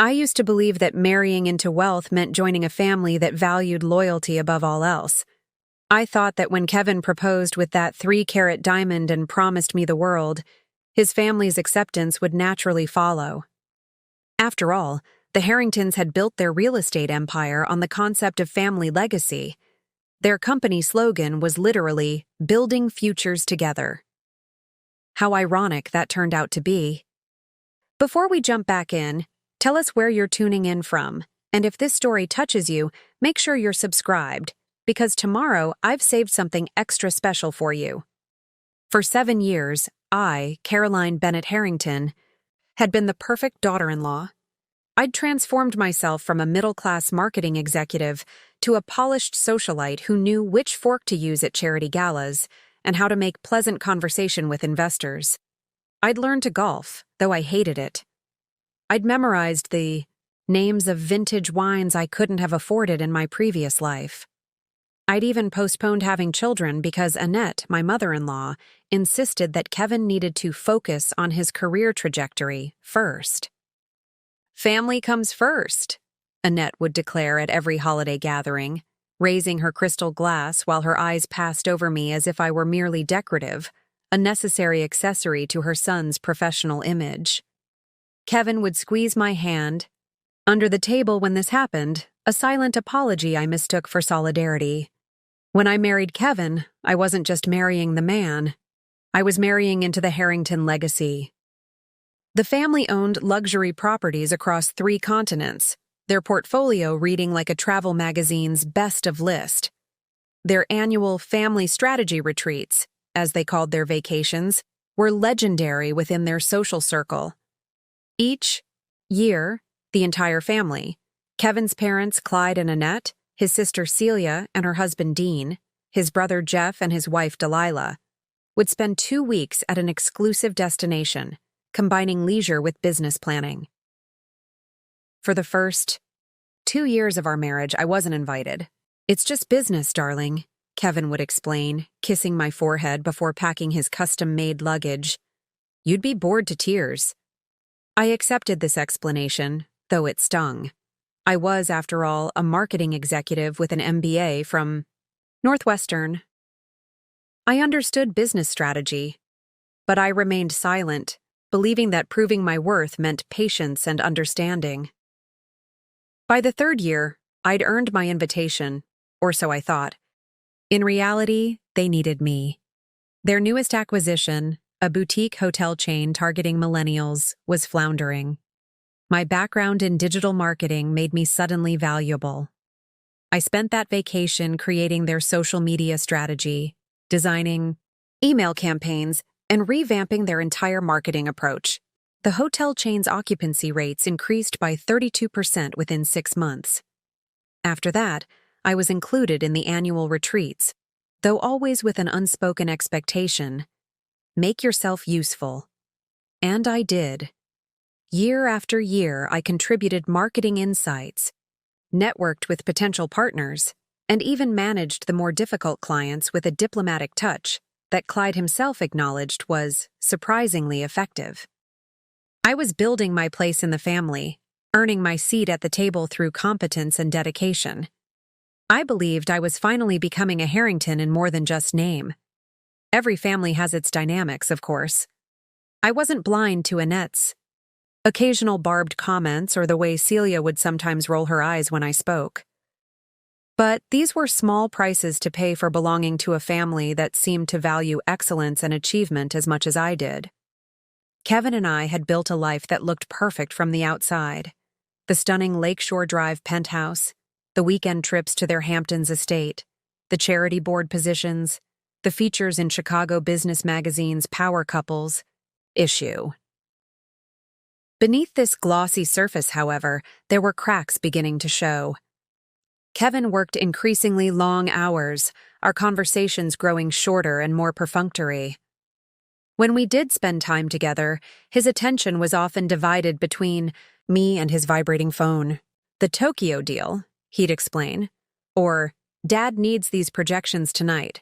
I used to believe that marrying into wealth meant joining a family that valued loyalty above all else. I thought that when Kevin proposed with that 3-carat diamond and promised me the world, his family's acceptance would naturally follow. After all, the Harringtons had built their real estate empire on the concept of family legacy. Their company slogan was literally, "Building futures together." How ironic that turned out to be. Before we jump back in, tell us where you're tuning in from, and if this story touches you, make sure you're subscribed, because tomorrow I've saved something extra special for you. For 7 years, I, Caroline Bennett Harrington, had been the perfect daughter-in-law. I'd transformed myself from a middle-class marketing executive to a polished socialite who knew which fork to use at charity galas and how to make pleasant conversation with investors. I'd learned to golf, though I hated it. I'd memorized the names of vintage wines I couldn't have afforded in my previous life. I'd even postponed having children because Annette, my mother-in-law, insisted that Kevin needed to focus on his career trajectory first. "Family comes first," Annette would declare at every holiday gathering, raising her crystal glass while her eyes passed over me as if I were merely decorative, a necessary accessory to her son's professional image. Kevin would squeeze my hand. Under the table when this happened, a silent apology I mistook for solidarity. When I married Kevin, I wasn't just marrying the man. I was marrying into the Harrington legacy. The family owned luxury properties across 3 continents, their portfolio reading like a travel magazine's best of list. Their annual family strategy retreats, as they called their vacations, were legendary within their social circle. Each year, the entire family, Kevin's parents Clyde and Annette, his sister Celia and her husband Dean, his brother Jeff and his wife Delilah, would spend 2 weeks at an exclusive destination, combining leisure with business planning. For the first 2 years of our marriage, I wasn't invited. "It's just business, darling," Kevin would explain, kissing my forehead before packing his custom-made luggage. "You'd be bored to tears." I accepted this explanation, though it stung. I was, after all, a marketing executive with an MBA from Northwestern. I understood business strategy, but I remained silent, believing that proving my worth meant patience and understanding. By the 3rd year, I'd earned my invitation, or so I thought. In reality, they needed me. Their newest acquisition, a boutique hotel chain targeting millennials, was floundering. My background in digital marketing made me suddenly valuable. I spent that vacation creating their social media strategy, designing email campaigns, and revamping their entire marketing approach. The hotel chain's occupancy rates increased by 32% within 6 months. After that, I was included in the annual retreats, though always with an unspoken expectation: make yourself useful. And I did. Year after year, I contributed marketing insights, networked with potential partners, and even managed the more difficult clients with a diplomatic touch that Clyde himself acknowledged was surprisingly effective. I was building my place in the family, earning my seat at the table through competence and dedication. I believed I was finally becoming a Harrington in more than just name. Every family has its dynamics, of course. I wasn't blind to Annette's occasional barbed comments or the way Celia would sometimes roll her eyes when I spoke. But these were small prices to pay for belonging to a family that seemed to value excellence and achievement as much as I did. Kevin and I had built a life that looked perfect from the outside. The stunning Lakeshore Drive penthouse, the weekend trips to their Hamptons estate, the charity board positions, the features in Chicago business magazine's Power Couples issue. Beneath this glossy surface, however, there were cracks beginning to show. Kevin worked increasingly long hours, our conversations growing shorter and more perfunctory. When we did spend time together, his attention was often divided between me and his vibrating phone. "The Tokyo deal," he'd explain, or "Dad needs these projections tonight."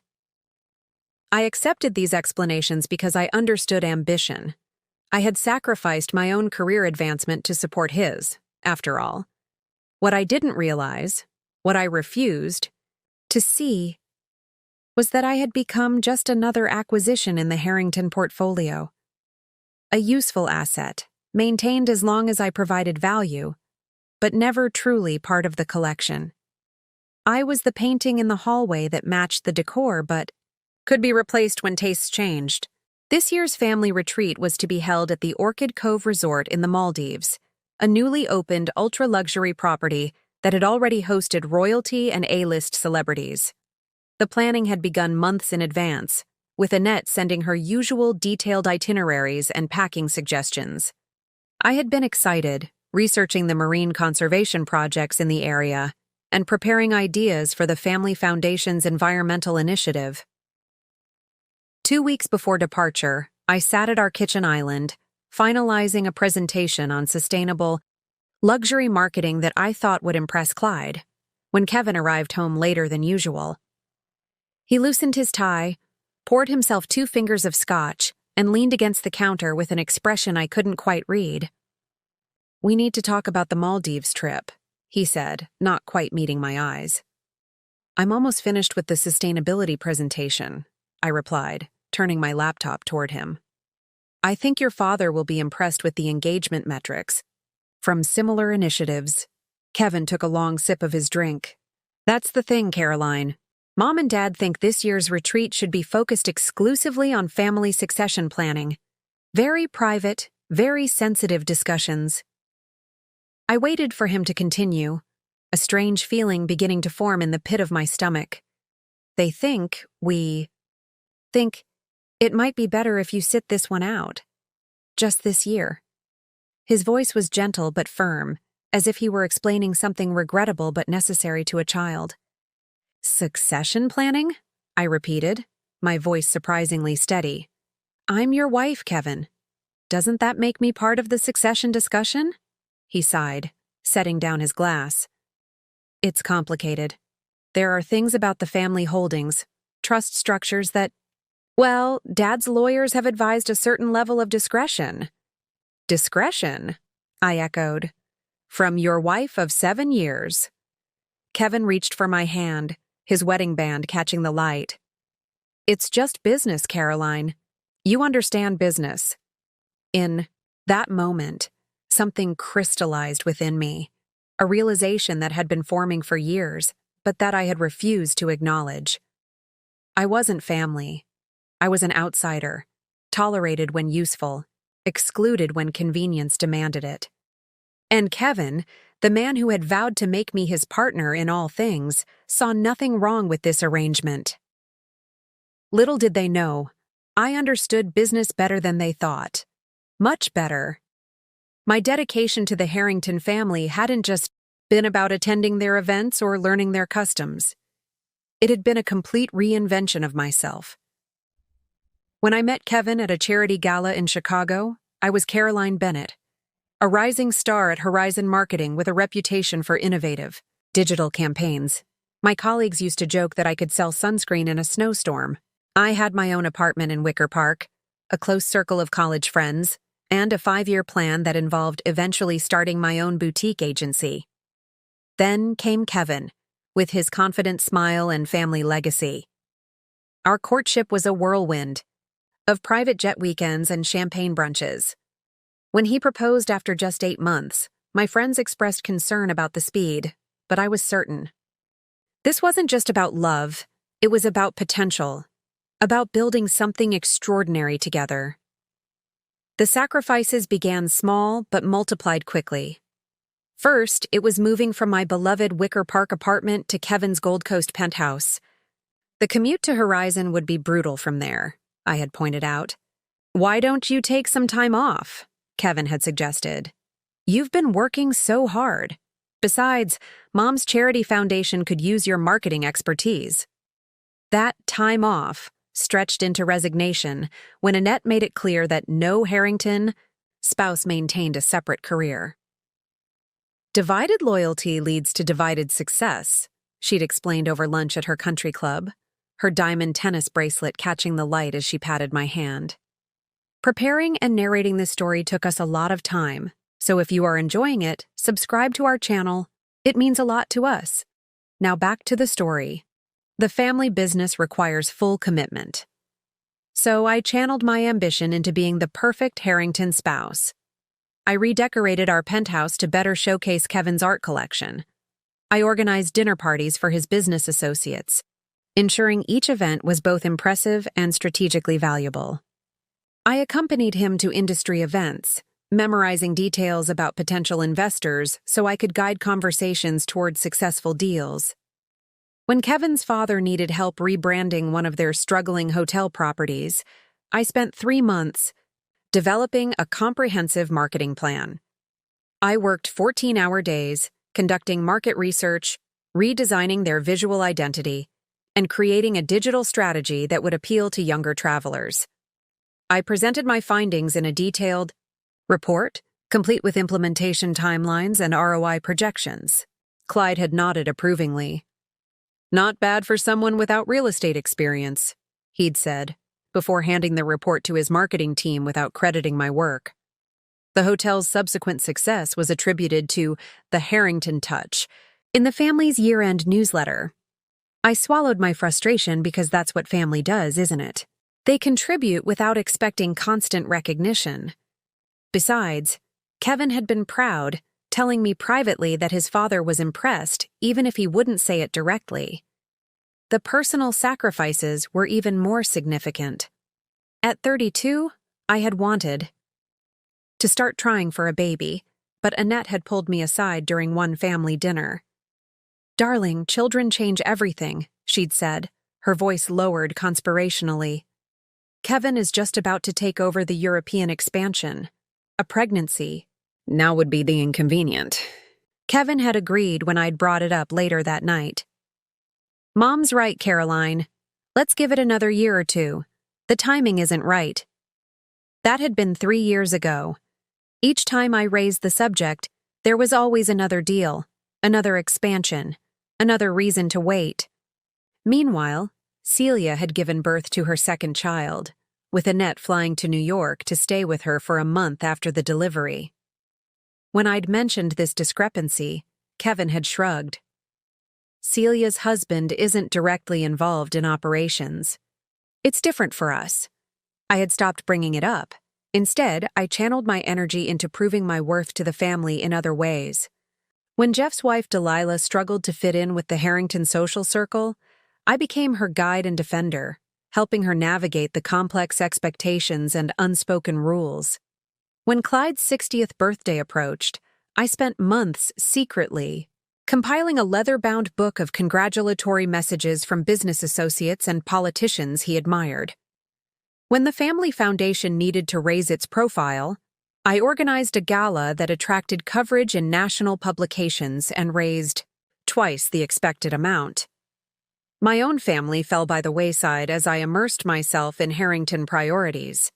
I accepted these explanations because I understood ambition. I had sacrificed my own career advancement to support his. after all. What I didn't realize, what I refused to see, was that I had become just another acquisition in the Harrington portfolio. A useful asset, maintained as long as I provided value, but never truly part of the collection. I was the painting in the hallway that matched the decor but could be replaced when tastes changed. This year's family retreat was to be held at the Orchid Cove Resort in the Maldives, a newly opened ultra-luxury property that had already hosted royalty and A-list celebrities. The planning had begun months in advance, with Annette sending her usual detailed itineraries and packing suggestions. I had been excited, researching the marine conservation projects in the area and preparing ideas for the Family Foundation's environmental initiative. 2 weeks before departure, I sat at our kitchen island, finalizing a presentation on sustainable luxury marketing that I thought would impress Clyde, when Kevin arrived home later than usual. He loosened his tie, poured himself 2 fingers of scotch, and leaned against the counter with an expression I couldn't quite read. "We need to talk about the Maldives trip," he said, not quite meeting my eyes. "I'm almost finished with the sustainability presentation," I replied, turning my laptop toward him. "I think your father will be impressed with the engagement metrics from similar initiatives." Kevin took a long sip of his drink. "That's the thing, Caroline. Mom and Dad think this year's retreat should be focused exclusively on family succession planning. Very private, very sensitive discussions." I waited for him to continue, a strange feeling beginning to form in the pit of my stomach. We think it might be better if you sit this one out. Just this year." His voice was gentle but firm, as if he were explaining something regrettable but necessary to a child. "Succession planning?" I repeated, my voice surprisingly steady. "I'm your wife, Kevin. Doesn't that make me part of the succession discussion?" He sighed, setting down his glass. "It's complicated. There are things about the family holdings, trust structures that, well, Dad's lawyers have advised a certain level of discretion." "Discretion?" I echoed. "From your wife of 7 years. Kevin reached for my hand, his wedding band catching the light. "It's just business, Caroline. You understand business." In that moment, something crystallized within me, a realization that had been forming for years, but that I had refused to acknowledge. I wasn't family. I was an outsider, tolerated when useful, excluded when convenience demanded it. And Kevin, the man who had vowed to make me his partner in all things, saw nothing wrong with this arrangement. Little did they know, I understood business better than they thought. Much better. My dedication to the Harrington family hadn't just been about attending their events or learning their customs. It had been a complete reinvention of myself. When I met Kevin at a charity gala in Chicago, I was Caroline Bennett, a rising star at Horizon Marketing with a reputation for innovative, digital campaigns. My colleagues used to joke that I could sell sunscreen in a snowstorm. I had my own apartment in Wicker Park, a close circle of college friends, and a 5-year plan that involved eventually starting my own boutique agency. Then came Kevin, with his confident smile and family legacy. Our courtship was a whirlwind of private jet weekends and champagne brunches. When he proposed after just 8 months, my friends expressed concern about the speed, but I was certain. This wasn't just about love, it was about potential, about building something extraordinary together. The sacrifices began small but multiplied quickly. First, it was moving from my beloved Wicker Park apartment to Kevin's Gold Coast penthouse. The commute to Horizon would be brutal from there, I had pointed out. "Why don't you take some time off?" Kevin had suggested. "You've been working so hard. Besides, Mom's charity foundation could use your marketing expertise." That time off stretched into resignation when Annette made it clear that no Harrington spouse maintained a separate career. "Divided loyalty leads to divided success," she'd explained over lunch at her country club, her diamond tennis bracelet catching the light as she patted my hand. Preparing and narrating this story took us a lot of time, So if you are enjoying it, subscribe to our channel. It means a lot to us. Now back to the story. The family business requires full commitment. So I channeled my ambition into being the perfect Harrington spouse. I redecorated our penthouse to better showcase Kevin's art collection. I organized dinner parties for his business associates, ensuring each event was both impressive and strategically valuable. I accompanied him to industry events, memorizing details about potential investors so I could guide conversations toward successful deals. When Kevin's father needed help rebranding one of their struggling hotel properties, I spent 3 months developing a comprehensive marketing plan. I worked 14-hour days, conducting market research, redesigning their visual identity, and creating a digital strategy that would appeal to younger travelers. I presented my findings in a detailed report, complete with implementation timelines and ROI projections. Clyde had nodded approvingly. "Not bad for someone without real estate experience," he'd said, before handing the report to his marketing team without crediting my work. The hotel's subsequent success was attributed to the Harrington touch in the family's year-end newsletter. I swallowed my frustration because that's what family does, isn't it? They contribute without expecting constant recognition. Besides, Kevin had been proud, telling me privately that his father was impressed, even if he wouldn't say it directly. The personal sacrifices were even more significant. At 32, I had wanted to start trying for a baby, but Annette had pulled me aside during one family dinner. "Darling, children change everything," she'd said, her voice lowered conspirationally. "Kevin is just about to take over the European expansion. A pregnancy now would be the inconvenient." Kevin had agreed when I'd brought it up later that night. "Mom's right, Caroline. Let's give it another year or two. The timing isn't right." That had been 3 years ago. Each time I raised the subject, there was always another deal, another expansion, another reason to wait. Meanwhile, Celia had given birth to her second child, with Annette flying to New York to stay with her for a month after the delivery. When I'd mentioned this discrepancy, Kevin had shrugged. "Celia's husband isn't directly involved in operations. It's different for us." I had stopped bringing it up. Instead, I channeled my energy into proving my worth to the family in other ways. When Jeff's wife Delilah struggled to fit in with the Harrington social circle, I became her guide and defender, helping her navigate the complex expectations and unspoken rules. When Clyde's 60th birthday approached, I spent months secretly compiling a leather-bound book of congratulatory messages from business associates and politicians he admired. When the family foundation needed to raise its profile, I organized a gala that attracted coverage in national publications and raised twice the expected amount. My own family fell by the wayside as I immersed myself in Harrington priorities.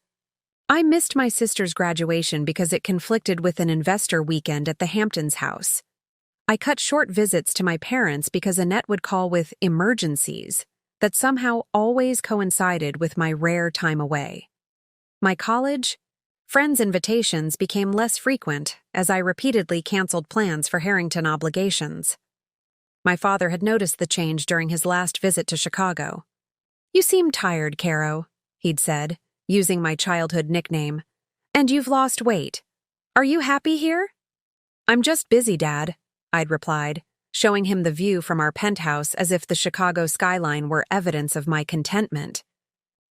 I missed my sister's graduation because it conflicted with an investor weekend at the Hamptons house. I cut short visits to my parents because Annette would call with emergencies that somehow always coincided with my rare time away. My college, friends' invitations became less frequent as I repeatedly canceled plans for Harrington obligations. My father had noticed the change during his last visit to Chicago. "You seem tired, Caro," he'd said, using my childhood nickname. "And you've lost weight. Are you happy here?" "I'm just busy, Dad," I'd replied, showing him the view from our penthouse as if the Chicago skyline were evidence of my contentment.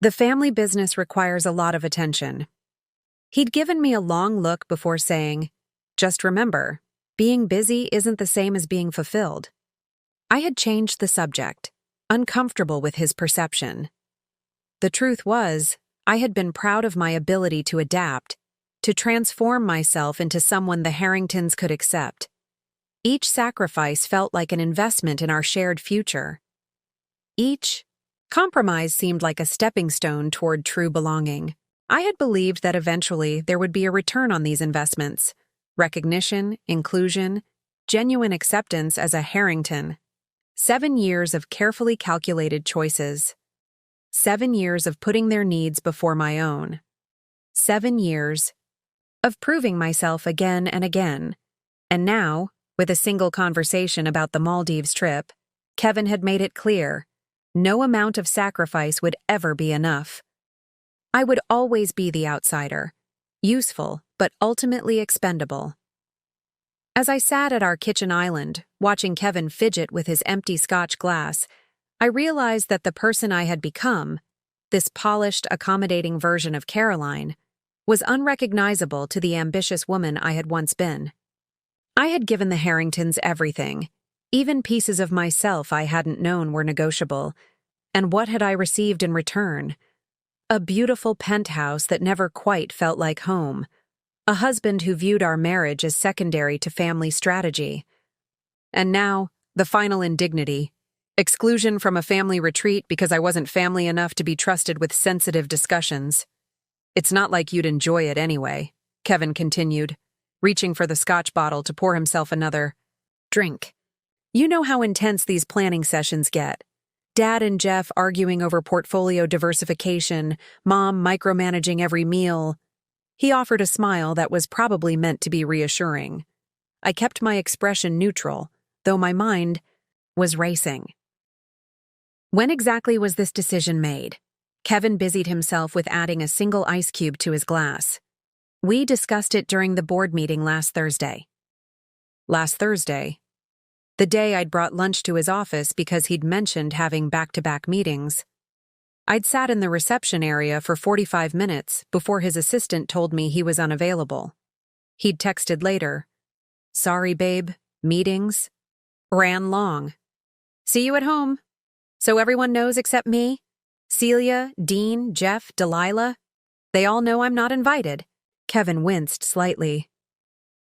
"The family business requires a lot of attention." He'd given me a long look before saying, "Just remember, being busy isn't the same as being fulfilled." I had changed the subject, uncomfortable with his perception. The truth was, I had been proud of my ability to adapt, to transform myself into someone the Harringtons could accept. Each sacrifice felt like an investment in our shared future. Each compromise seemed like a stepping stone toward true belonging. I had believed that eventually there would be a return on these investments: recognition, inclusion, genuine acceptance as a Harrington. 7 years of carefully calculated choices. 7 years of putting their needs before my own. 7 years of proving myself again and again. And now, with a single conversation about the Maldives trip, Kevin had made it clear, no amount of sacrifice would ever be enough. I would always be the outsider, useful but ultimately expendable. As I sat at our kitchen island, watching Kevin fidget with his empty Scotch glass, I realized that the person I had become, this polished, accommodating version of Caroline, was unrecognizable to the ambitious woman I had once been. I had given the Harringtons everything, even pieces of myself I hadn't known were negotiable, and what had I received in return? A beautiful penthouse that never quite felt like home, a husband who viewed our marriage as secondary to family strategy. And now, the final indignity. Exclusion from a family retreat because I wasn't family enough to be trusted with sensitive discussions. It's not like you'd enjoy it anyway, Kevin continued, reaching for the Scotch bottle to pour himself another drink. You know how intense these planning sessions get. Dad and Jeff arguing over portfolio diversification, Mom micromanaging every meal. He offered a smile that was probably meant to be reassuring. I kept my expression neutral, though my mind was racing. When exactly was this decision made? Kevin busied himself with adding a single ice cube to his glass. We discussed it during the board meeting last Thursday. Last Thursday? The day I'd brought lunch to his office because he'd mentioned having back-to-back meetings. I'd sat in the reception area for 45 minutes before his assistant told me he was unavailable. He'd texted later, "Sorry, babe, meetings ran long. See you at home. So everyone knows except me? Celia, Dean, Jeff, Delilah? They all know I'm not invited." Kevin winced slightly.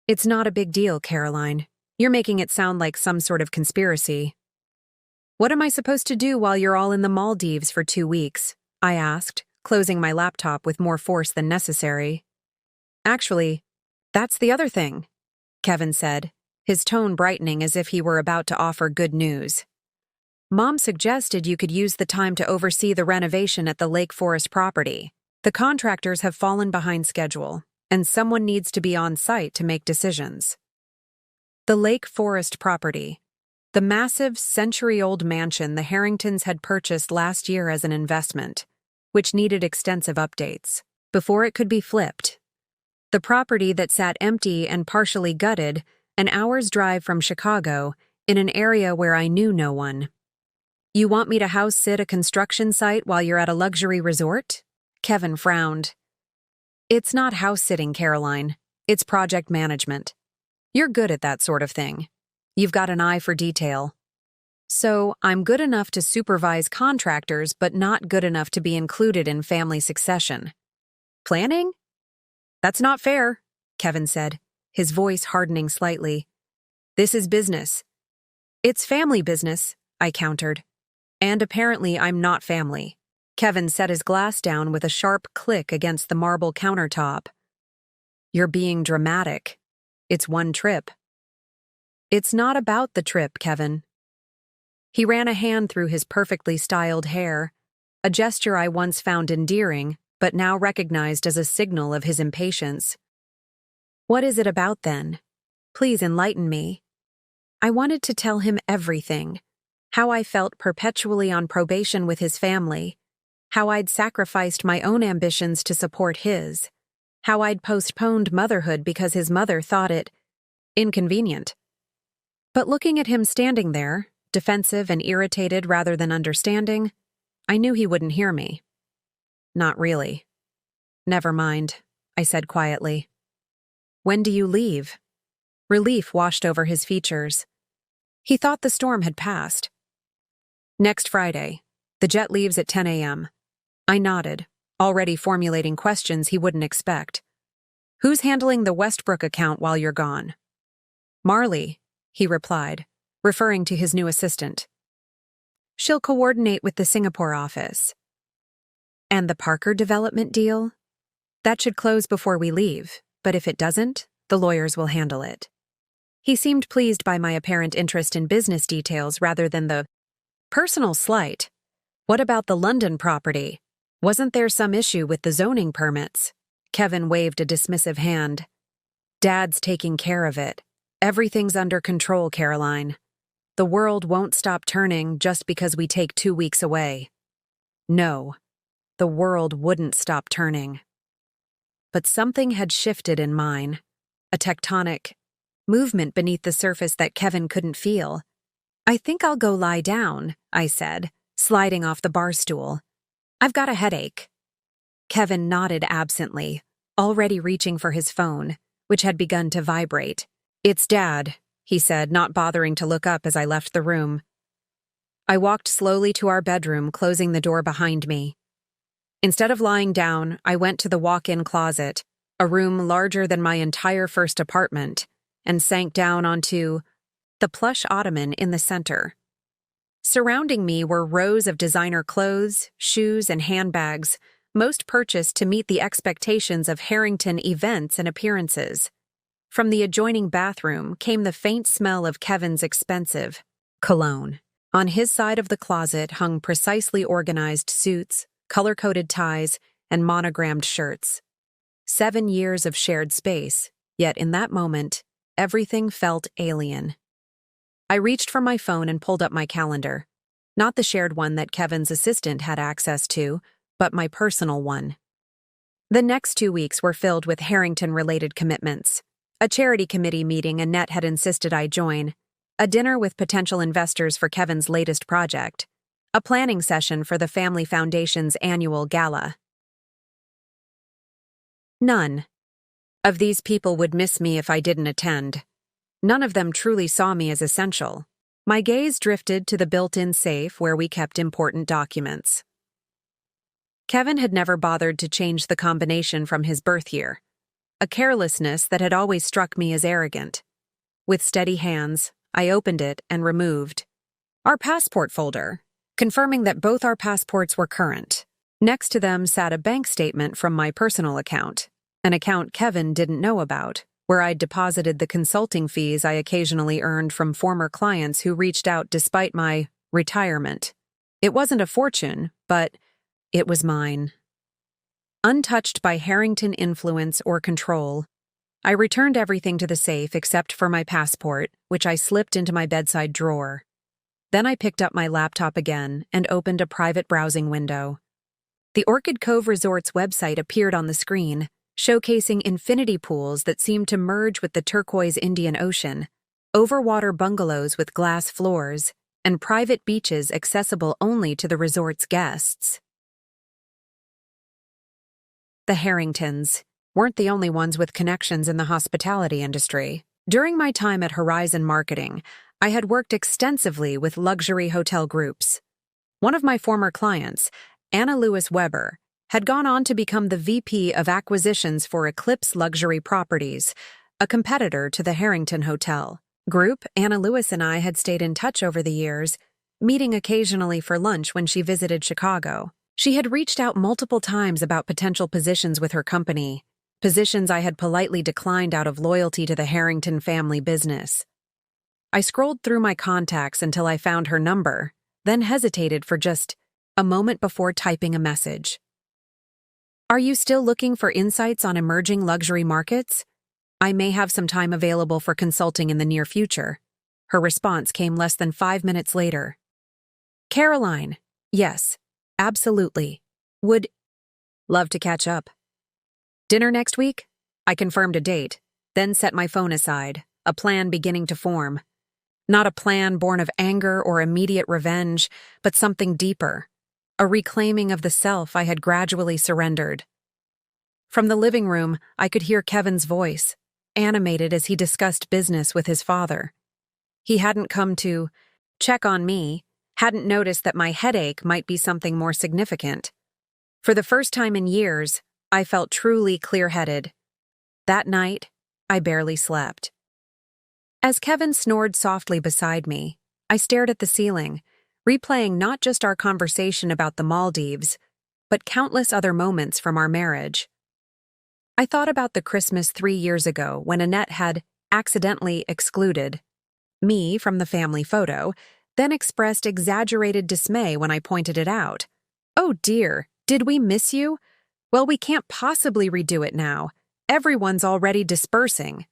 "It's not a big deal, Caroline. You're making it sound like some sort of conspiracy." "What am I supposed to do while you're all in the Maldives for 2 weeks?" I asked, closing my laptop with more force than necessary. "Actually, that's the other thing," Kevin said, his tone brightening as if he were about to offer good news. "Mom suggested you could use the time to oversee the renovation at the Lake Forest property. The contractors have fallen behind schedule, and someone needs to be on site to make decisions." The Lake Forest property, the massive, century-old mansion the Harringtons had purchased last year as an investment, which needed extensive updates before it could be flipped. The property that sat empty and partially gutted, an hour's drive from Chicago, in an area where I knew no one. "You want me to house-sit a construction site while you're at a luxury resort?" Kevin frowned. "It's not house-sitting, Caroline. It's project management. You're good at that sort of thing. You've got an eye for detail. So, I'm good enough to supervise contractors, but not good enough to be included in family succession. Planning? That's not fair," Kevin said, his voice hardening slightly. "This is business." "It's family business," I countered. "And apparently I'm not family." Kevin set his glass down with a sharp click against the marble countertop. "You're being dramatic. It's one trip." "It's not about the trip, Kevin." He ran a hand through his perfectly styled hair, a gesture I once found endearing, but now recognized as a signal of his impatience. "What is it about, then? Please enlighten me." I wanted to tell him everything. How I felt perpetually on probation with his family. How I'd sacrificed my own ambitions to support his. How I'd postponed motherhood because his mother thought it inconvenient. But looking at him standing there, defensive and irritated rather than understanding, I knew he wouldn't hear me. "Not really." "Never mind," I said quietly. "When do you leave?" Relief washed over his features. He thought the storm had passed. "Next Friday. The jet leaves at 10 a.m. I nodded, already formulating questions he wouldn't expect. "Who's handling the Westbrook account while you're gone?" "Marley," he replied, referring to his new assistant. "She'll coordinate with the Singapore office." "And the Parker development deal?" "That should close before we leave, but if it doesn't, the lawyers will handle it." He seemed pleased by my apparent interest in business details rather than the personal slight. "What about the London property? Wasn't there some issue with the zoning permits?" Kevin waved a dismissive hand. Dad's taking care of it. Everything's under control, Caroline. The world won't stop turning just because we take 2 weeks away. No, the world wouldn't stop turning. But something had shifted in mine, a tectonic movement beneath the surface that Kevin couldn't feel. I think I'll go lie down, I said, sliding off the bar stool. I've got a headache. Kevin nodded absently, already reaching for his phone, which had begun to vibrate. It's Dad, he said, not bothering to look up as I left the room. I walked slowly to our bedroom, closing the door behind me. Instead of lying down, I went to the walk-in closet, a room larger than my entire first apartment, and sank down onto the plush ottoman in the center. Surrounding me were rows of designer clothes, shoes, and handbags, most purchased to meet the expectations of Harrington events and appearances. From the adjoining bathroom came the faint smell of Kevin's expensive cologne. On his side of the closet hung precisely organized suits, color-coded ties, and monogrammed shirts. 7 years of shared space, yet in that moment, everything felt alien. I reached for my phone and pulled up my calendar. Not the shared one that Kevin's assistant had access to, but my personal one. The next 2 weeks were filled with Harrington-related commitments. A charity committee meeting Annette had insisted I join, a dinner with potential investors for Kevin's latest project, a planning session for the Family Foundation's annual gala. None of these people would miss me if I didn't attend. None of them truly saw me as essential. My gaze drifted to the built-in safe where we kept important documents. Kevin had never bothered to change the combination from his birth year, a carelessness that had always struck me as arrogant. With steady hands, I opened it and removed our passport folder, confirming that both our passports were current. Next to them sat a bank statement from my personal account, an account Kevin didn't know about, where I'd deposited the consulting fees I occasionally earned from former clients who reached out despite my retirement. It wasn't a fortune, but it was mine. Untouched by Harrington influence or control, I returned everything to the safe except for my passport, which I slipped into my bedside drawer. Then I picked up my laptop again and opened a private browsing window. The Orchid Cove Resort's website appeared on the screen, showcasing infinity pools that seemed to merge with the turquoise Indian Ocean, overwater bungalows with glass floors, and private beaches accessible only to the resort's guests. The Harringtons weren't the only ones with connections in the hospitality industry. During my time at Horizon Marketing, I had worked extensively with luxury hotel groups. One of my former clients, Anna Lewis Weber, had gone on to become the VP of Acquisitions for Eclipse Luxury Properties, a competitor to the Harrington Hotel Group. Anna Lewis and I had stayed in touch over the years, meeting occasionally for lunch when she visited Chicago. She had reached out multiple times about potential positions with her company, positions I had politely declined out of loyalty to the Harrington family business. I scrolled through my contacts until I found her number, then hesitated for just a moment before typing a message. Are you still looking for insights on emerging luxury markets? I may have some time available for consulting in the near future. Her response came less than 5 minutes later. Caroline, yes, absolutely. Would love to catch up. Dinner next week? I confirmed a date, then set my phone aside, a plan beginning to form. Not a plan born of anger or immediate revenge, but something deeper, a reclaiming of the self I had gradually surrendered. From the living room, I could hear Kevin's voice, animated as he discussed business with his father. He hadn't come to check on me, hadn't noticed that my headache might be something more significant. For the first time in years, I felt truly clear-headed. That night, I barely slept. As Kevin snored softly beside me, I stared at the ceiling, replaying not just our conversation about the Maldives, but countless other moments from our marriage. I thought about the Christmas 3 years ago when Annette had accidentally excluded me from the family photo, then expressed exaggerated dismay when I pointed it out. Oh dear, did we miss you? Well, we can't possibly redo it now. everyone's already dispersing.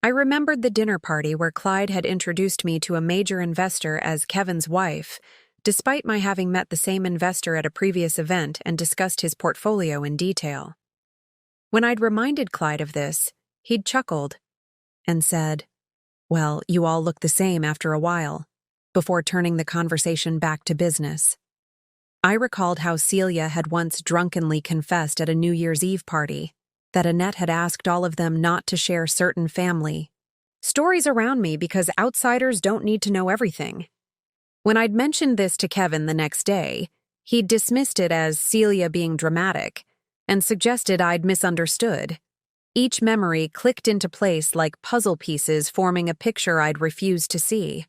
I remembered the dinner party where Clyde had introduced me to a major investor as Kevin's wife, despite my having met the same investor at a previous event and discussed his portfolio in detail. When I'd reminded Clyde of this, he'd chuckled and said, "Well, you all look the same after a while," before turning the conversation back to business. I recalled how Celia had once drunkenly confessed at a New Year's Eve party that Annette had asked all of them not to share certain family stories around me because outsiders don't need to know everything. When I'd mentioned this to Kevin the next day, he'd dismissed it as Celia being dramatic and suggested I'd misunderstood. Each memory clicked into place like puzzle pieces forming a picture I'd refused to see.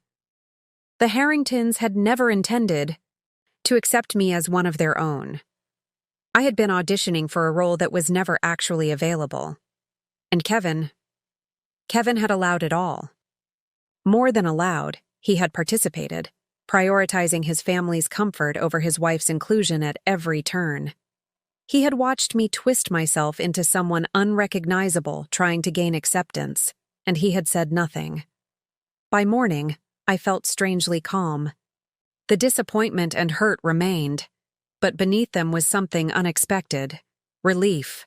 The Harringtons had never intended to accept me as one of their own. I had been auditioning for a role that was never actually available. And Kevin had allowed it all. More than allowed, he had participated, prioritizing his family's comfort over his wife's inclusion at every turn. He had watched me twist myself into someone unrecognizable trying to gain acceptance, and he had said nothing. By morning, I felt strangely calm. The disappointment and hurt remained, but beneath them was something unexpected: relief.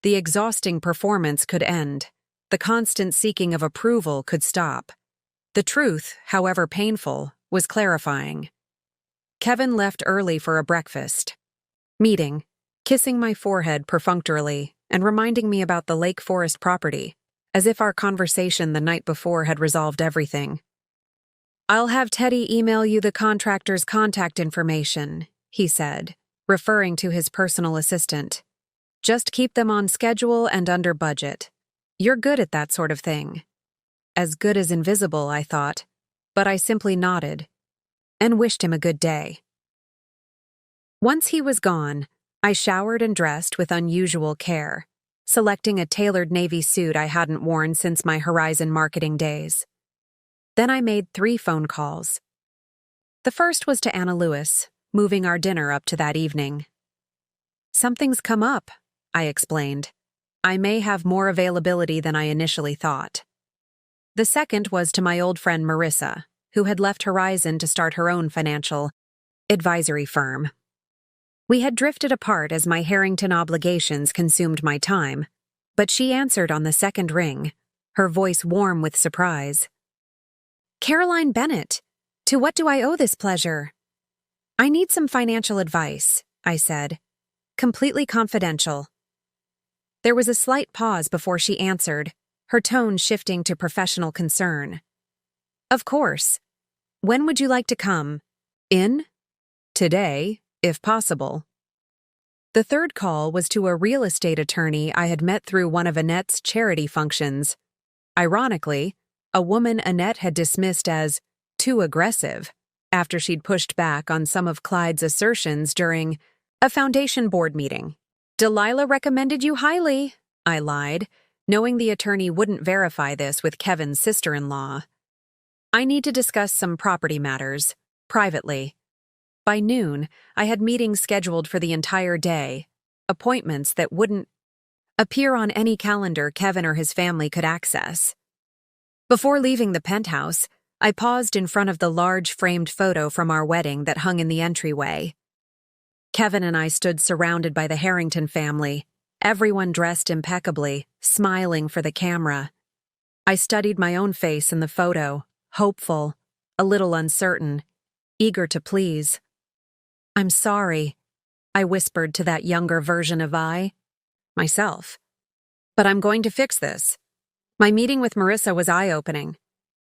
The exhausting performance could end. The constant seeking of approval could stop. The truth, however painful, was clarifying. Kevin left early for a breakfast meeting, kissing my forehead perfunctorily and reminding me about the Lake Forest property, as if our conversation the night before had resolved everything. "I'll have Teddy email you the contractor's contact information," he said, referring to his personal assistant. "Just keep them on schedule and under budget. You're good at that sort of thing." As good as invisible, I thought, but I simply nodded and wished him a good day. Once he was gone, I showered and dressed with unusual care, selecting a tailored navy suit I hadn't worn since my Horizon marketing days. Then I made 3 phone calls. The first was to Anna Lewis, moving our dinner up to that evening. "Something's come up," I explained. "I may have more availability than I initially thought." The second was to my old friend Marissa, who had left Horizon to start her own financial advisory firm. We had drifted apart as my Harrington obligations consumed my time, but she answered on the second ring, her voice warm with surprise. "Caroline Bennett, to what do I owe this pleasure?" "I need some financial advice," I said. "Completely confidential." There was a slight pause before she answered, her tone shifting to professional concern. "Of course. When would you like to come in?" "Today, if possible." The third call was to a real estate attorney I had met through one of Annette's charity functions. Ironically, a woman Annette had dismissed as too aggressive after she'd pushed back on some of Clyde's assertions during a foundation board meeting. "Delilah recommended you highly," I lied, knowing the attorney wouldn't verify this with Kevin's sister-in-law. "I need to discuss some property matters, privately." By noon, I had meetings scheduled for the entire day, appointments that wouldn't appear on any calendar Kevin or his family could access. Before leaving the penthouse, I paused in front of the large framed photo from our wedding that hung in the entryway. Kevin and I stood surrounded by the Harrington family, everyone dressed impeccably, smiling for the camera. I studied my own face in the photo, hopeful, a little uncertain, eager to please. "I'm sorry," I whispered to that younger version of myself. "But I'm going to fix this." My meeting with Marissa was eye-opening.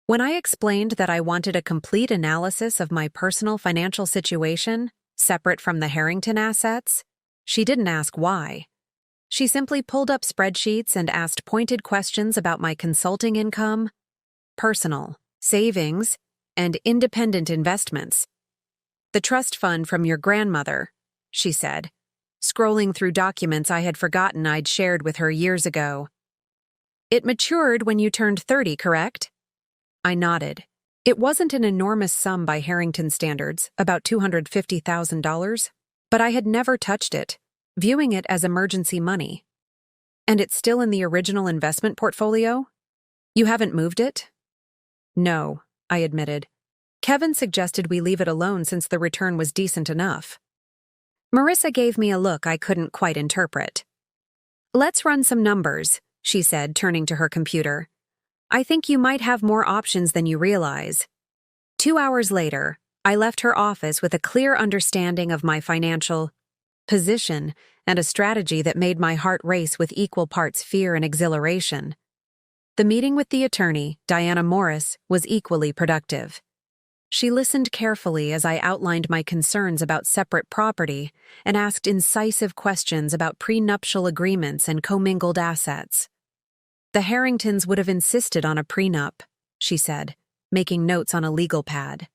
When I explained that I wanted a complete analysis of my personal financial situation, separate from the Harrington assets, she didn't ask why. She simply pulled up spreadsheets and asked pointed questions about my consulting income, personal, savings, and independent investments. "The trust fund from your grandmother," she said, scrolling through documents I had forgotten I'd shared with her years ago. "It matured when you turned 30, correct?" I nodded. It wasn't an enormous sum by Harrington standards, about $250,000, but I had never touched it, viewing it as emergency money. And it's still in the original investment portfolio? You haven't moved it? No, I admitted. Kevin suggested we leave it alone since the return was decent enough. Marissa gave me a look I couldn't quite interpret. Let's run some numbers, she said, turning to her computer. I think you might have more options than you realize. 2 hours later, I left her office with a clear understanding of my financial position and a strategy that made my heart race with equal parts fear and exhilaration. The meeting with the attorney, Diana Morris, was equally productive. She listened carefully as I outlined my concerns about separate property and asked incisive questions about prenuptial agreements and commingled assets. The Harringtons would have insisted on a prenup, she said, making notes on a legal pad.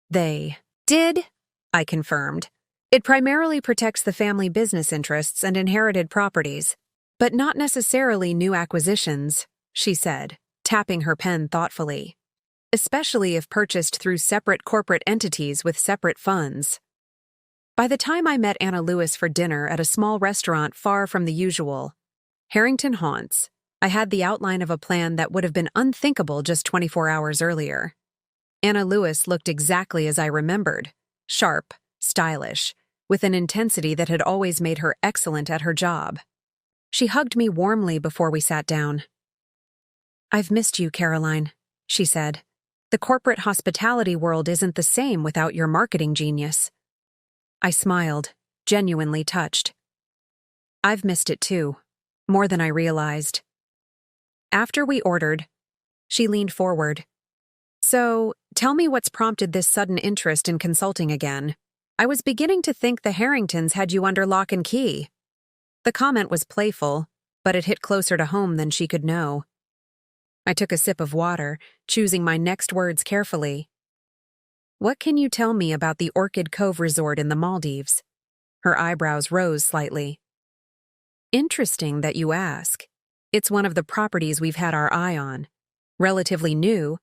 They did, I confirmed. It primarily protects the family business interests and inherited properties, but not necessarily new acquisitions, she said, tapping her pen thoughtfully. Especially if purchased through separate corporate entities with separate funds. By the time I met Anna Lewis for dinner at a small restaurant far from the usual Harrington haunts, I had the outline of a plan that would have been unthinkable just 24 hours earlier. Anna Lewis looked exactly as I remembered, sharp, stylish, with an intensity that had always made her excellent at her job. She hugged me warmly before we sat down. "I've missed you, Caroline," she said. "The corporate hospitality world isn't the same without your marketing genius." I smiled, genuinely touched. "I've missed it too, more than I realized." After we ordered, she leaned forward. "So, tell me what's prompted this sudden interest in consulting again. I was beginning to think the Harringtons had you under lock and key." The comment was playful, but it hit closer to home than she could know. I took a sip of water, choosing my next words carefully. "What can you tell me about the Orchid Cove Resort in the Maldives?" Her eyebrows rose slightly. "Interesting that you ask. It's one of the properties we've had our eye on. Relatively new,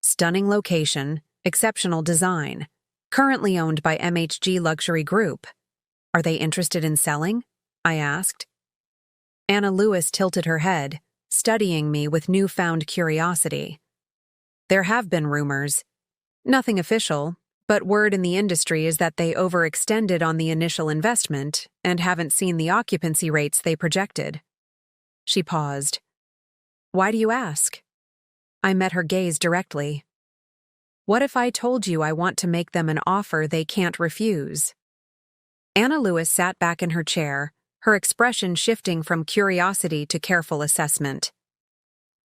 stunning location, exceptional design, currently owned by MHG Luxury Group. Are they interested in selling?" I asked. Anna Lewis tilted her head, studying me with newfound curiosity. "There have been rumors. Nothing official, but word in the industry is that they overextended on the initial investment and haven't seen the occupancy rates they projected." She paused. "Why do you ask?" I met her gaze directly. "What if I told you I want to make them an offer they can't refuse?" Anna Lewis sat back in her chair, her expression shifting from curiosity to careful assessment.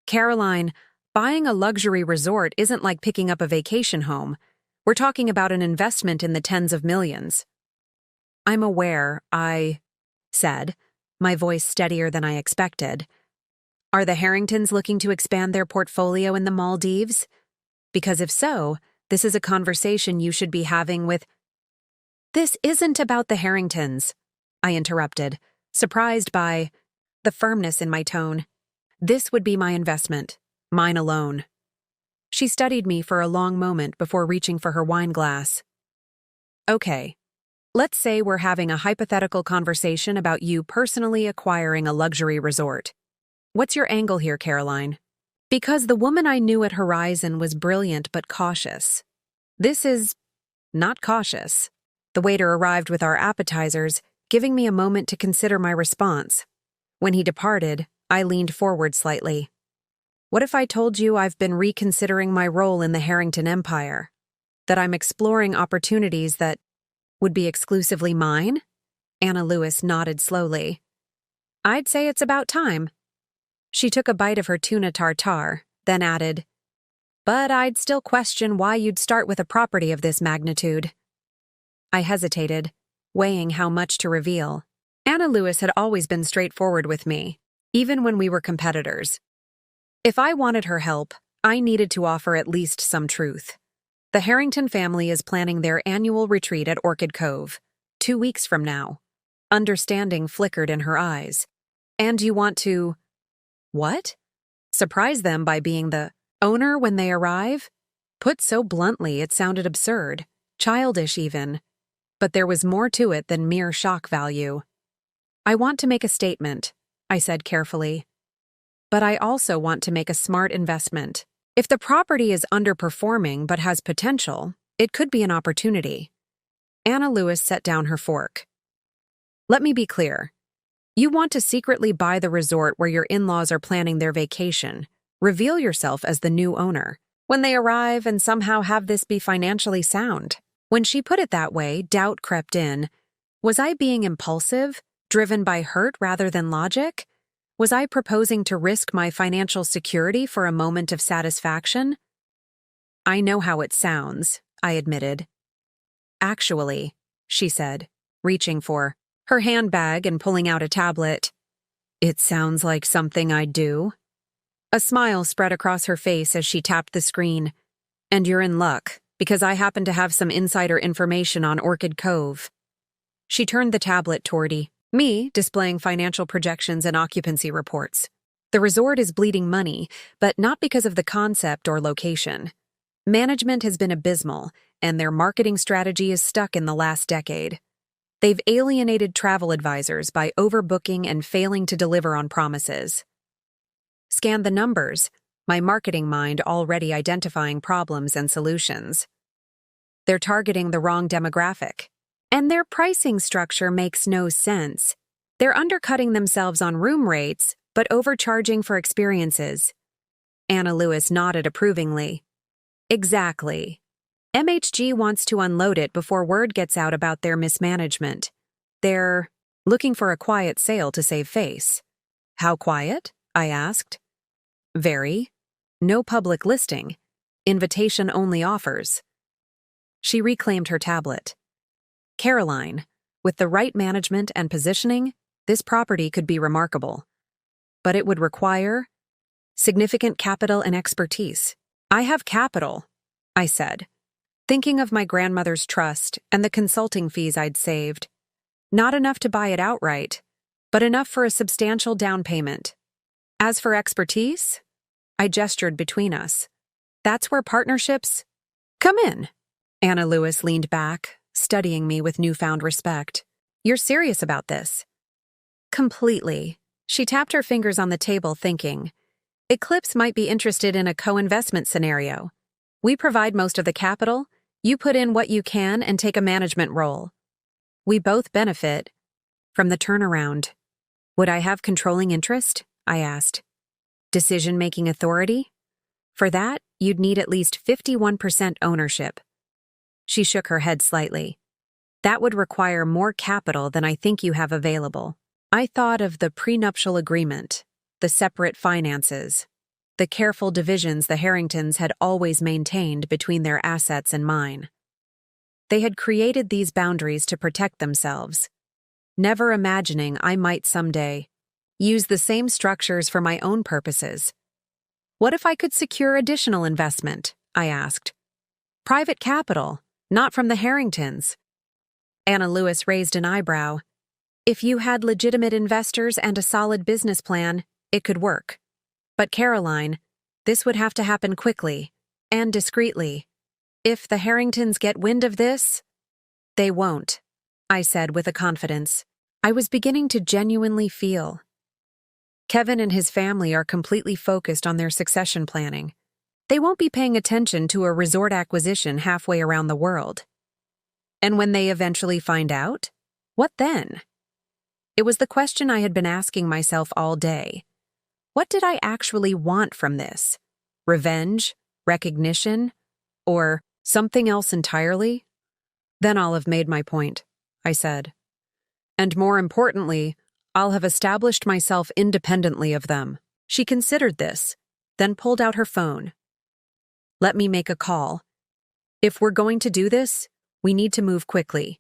"Caroline, buying a luxury resort isn't like picking up a vacation home. We're talking about an investment in the tens of millions." "I'm aware," I said, my voice steadier than I expected. "Are the Harringtons looking to expand their portfolio in the Maldives? Because if so, this is a conversation you should be having with—" "This isn't about the Harringtons," I interrupted, surprised by the firmness in my tone. "This would be my investment, mine alone." She studied me for a long moment before reaching for her wine glass. "Okay, let's say we're having a hypothetical conversation about you personally acquiring a luxury resort. What's your angle here, Caroline?" Because the woman I knew at Horizon was brilliant but cautious. This is not cautious. The waiter arrived with our appetizers, giving me a moment to consider my response. When he departed, I leaned forward slightly. "What if I told you I've been reconsidering my role in the Harrington Empire? That I'm exploring opportunities that would be exclusively mine?" Anna Lewis nodded slowly. "I'd say it's about time." She took a bite of her tuna tartare, then added, "But I'd still question why you'd start with a property of this magnitude." I hesitated, weighing how much to reveal. Anna Lewis had always been straightforward with me, even when we were competitors. If I wanted her help, I needed to offer at least some truth. The Harrington family is planning their annual retreat at Orchid Cove, 2 weeks from now. Understanding flickered in her eyes. "And you want to—" "What? Surprise them by being the owner when they arrive?" Put so bluntly, it sounded absurd, childish even. But there was more to it than mere shock value. "I want to make a statement. I said carefully. But I also want to make a smart investment. If the property is underperforming but has potential, it could be an opportunity. Anna Lewis set down her fork. Let me be clear. You want to secretly buy the resort where your in-laws are planning their vacation. Reveal yourself as the new owner. When they arrive and somehow have this be financially sound. When she put it that way, doubt crept in. Was I being impulsive, driven by hurt rather than logic? Was I proposing to risk my financial security for a moment of satisfaction? I know how it sounds, I admitted. Actually, she said, reaching for her handbag and pulling out a tablet. It sounds like something I'd do. A smile spread across her face as she tapped the screen. And you're in luck, because I happen to have some insider information on Orchid Cove. She turned the tablet toward me, displaying financial projections and occupancy reports. The resort is bleeding money, but not because of the concept or location. Management has been abysmal, and their marketing strategy is stuck in the last decade. They've alienated travel advisors by overbooking and failing to deliver on promises. Scan the numbers, my marketing mind already identifying problems and solutions. They're targeting the wrong demographic. And their pricing structure makes no sense. They're undercutting themselves on room rates, but overcharging for experiences. Anna Lewis nodded approvingly. Exactly. MHG wants to unload it before word gets out about their mismanagement. They're looking for a quiet sale to save face. How quiet? I asked. Very. No public listing. Invitation-only offers. She reclaimed her tablet. Caroline, with the right management and positioning, this property could be remarkable. But it would require significant capital and expertise. I have capital, I said, thinking of my grandmother's trust and the consulting fees I'd saved. Not enough to buy it outright, but enough for a substantial down payment. As for expertise, I gestured between us. That's where partnerships come in. Anna Lewis leaned back, studying me with newfound respect. You're serious about this? Completely. She tapped her fingers on the table, thinking. Eclipse might be interested in a co-investment scenario. We provide most of the capital, you put in what you can and take a management role. We both benefit from the turnaround. Would I have controlling interest? I asked. Decision-making authority? For that, you'd need at least 51% ownership. She shook her head slightly. That would require more capital than I think you have available. I thought of the prenuptial agreement, the separate finances, the careful divisions the Harringtons had always maintained between their assets and mine. They had created these boundaries to protect themselves, never imagining I might someday use the same structures for my own purposes. What if I could secure additional investment? I asked. Private capital. Not from the Harringtons. Anna Lewis raised an eyebrow. If you had legitimate investors and a solid business plan, it could work. But Caroline, this would have to happen quickly and discreetly. If the Harringtons get wind of this, they won't, I said with a confidence I was beginning to genuinely feel. Kevin and his family are completely focused on their succession planning. They won't be paying attention to a resort acquisition halfway around the world. And when they eventually find out, what then? It was the question I had been asking myself all day. What did I actually want from this? Revenge? Recognition? Or something else entirely? Then I'll have made my point, I said. And more importantly, I'll have established myself independently of them. She considered this, then pulled out her phone. Let me make a call. If we're going to do this, we need to move quickly.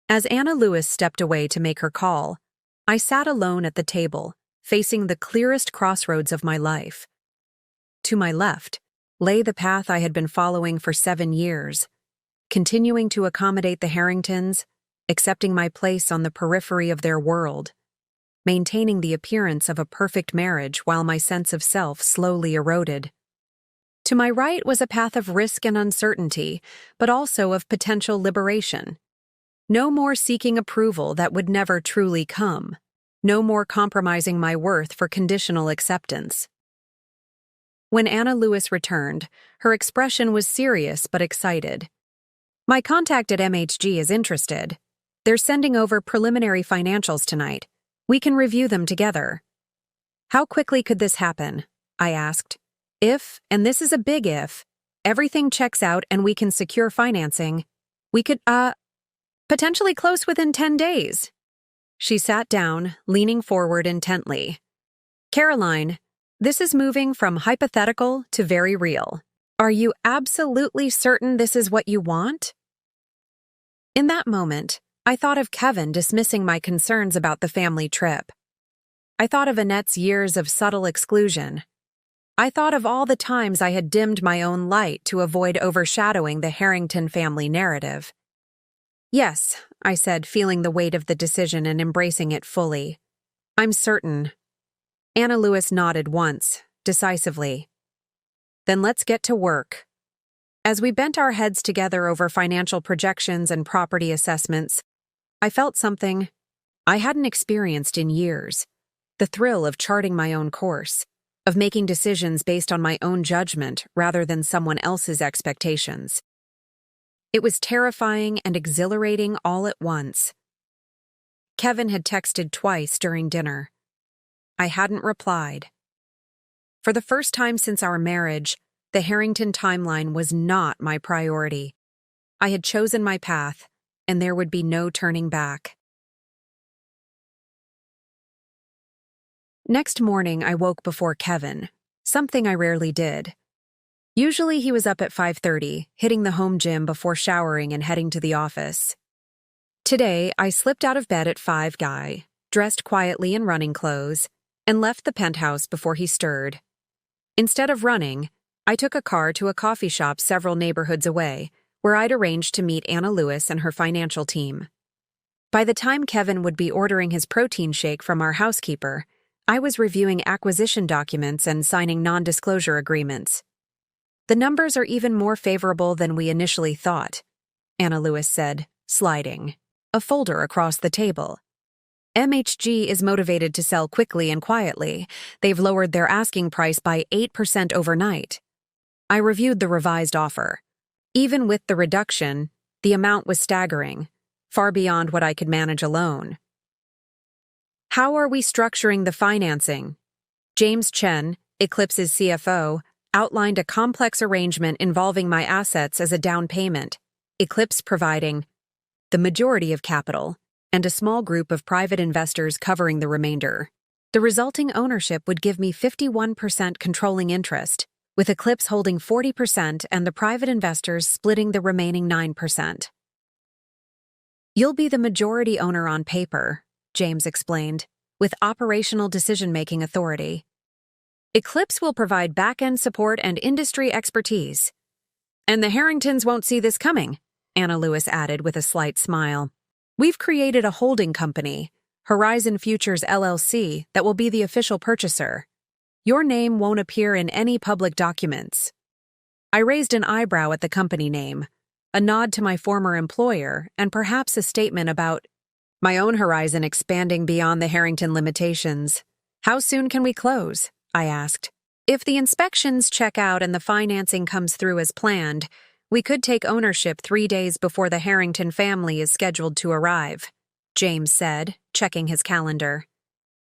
As Anna Lewis stepped away to make her call, I sat alone at the table, facing the clearest crossroads of my life. To my left lay the path I had been following for 7 years, continuing to accommodate the Harringtons, accepting my place on the periphery of their world, maintaining the appearance of a perfect marriage while my sense of self slowly eroded. To my right was a path of risk and uncertainty, but also of potential liberation. No more seeking approval that would never truly come. No more compromising my worth for conditional acceptance. When Anna Lewis returned, her expression was serious but excited. My contact at MHG is interested. They're sending over preliminary financials tonight. We can review them together. How quickly could this happen? I asked. If, and this is a big if, everything checks out and we can secure financing, we could, potentially close within 10 days. She sat down, leaning forward intently. Caroline, this is moving from hypothetical to very real. Are you absolutely certain this is what you want? In that moment, I thought of Kevin dismissing my concerns about the family trip. I thought of Annette's years of subtle exclusion. I thought of all the times I had dimmed my own light to avoid overshadowing the Harrington family narrative. Yes, I said, feeling the weight of the decision and embracing it fully. I'm certain. Anna Lewis nodded once, decisively. Then let's get to work. As we bent our heads together over financial projections and property assessments, I felt something I hadn't experienced in years. The thrill of charting my own course, of making decisions based on my own judgment rather than someone else's expectations. It was terrifying and exhilarating all at once. Kevin had texted twice during dinner. I hadn't replied. For the first time since our marriage, the Harrington timeline was not my priority. I had chosen my path, and there would be no turning back. Next morning, I woke before Kevin, something I rarely did. Usually he was up at 5:30, hitting the home gym before showering and heading to the office. Today, I slipped out of bed at 5 guy, dressed quietly in running clothes, and left the penthouse before he stirred. Instead of running, I took a car to a coffee shop several neighborhoods away, where I'd arranged to meet Anna Lewis and her financial team. By the time Kevin would be ordering his protein shake from our housekeeper, I was reviewing acquisition documents and signing non-disclosure agreements. The numbers are even more favorable than we initially thought, Anna Lewis said, sliding a folder across the table. MHG is motivated to sell quickly and quietly. They've lowered their asking price by 8% overnight. I reviewed the revised offer. Even with the reduction, the amount was staggering, far beyond what I could manage alone. How are we structuring the financing? James Chen, Eclipse's CFO, outlined a complex arrangement involving my assets as a down payment, Eclipse providing the majority of capital, and a small group of private investors covering the remainder. The resulting ownership would give me 51% controlling interest, with Eclipse holding 40% and the private investors splitting the remaining 9%. You'll be the majority owner on paper, James explained, with operational decision-making authority. Eclipse will provide back-end support and industry expertise. And the Harringtons won't see this coming, Anna Lewis added with a slight smile. We've created a holding company, Horizon Futures LLC, that will be the official purchaser. Your name won't appear in any public documents. I raised an eyebrow at the company name, a nod to my former employer, and perhaps a statement about my own horizon expanding beyond the Harrington limitations. How soon can we close? I asked. If the inspections check out and the financing comes through as planned, we could take ownership 3 days before the Harrington family is scheduled to arrive, James said, checking his calendar.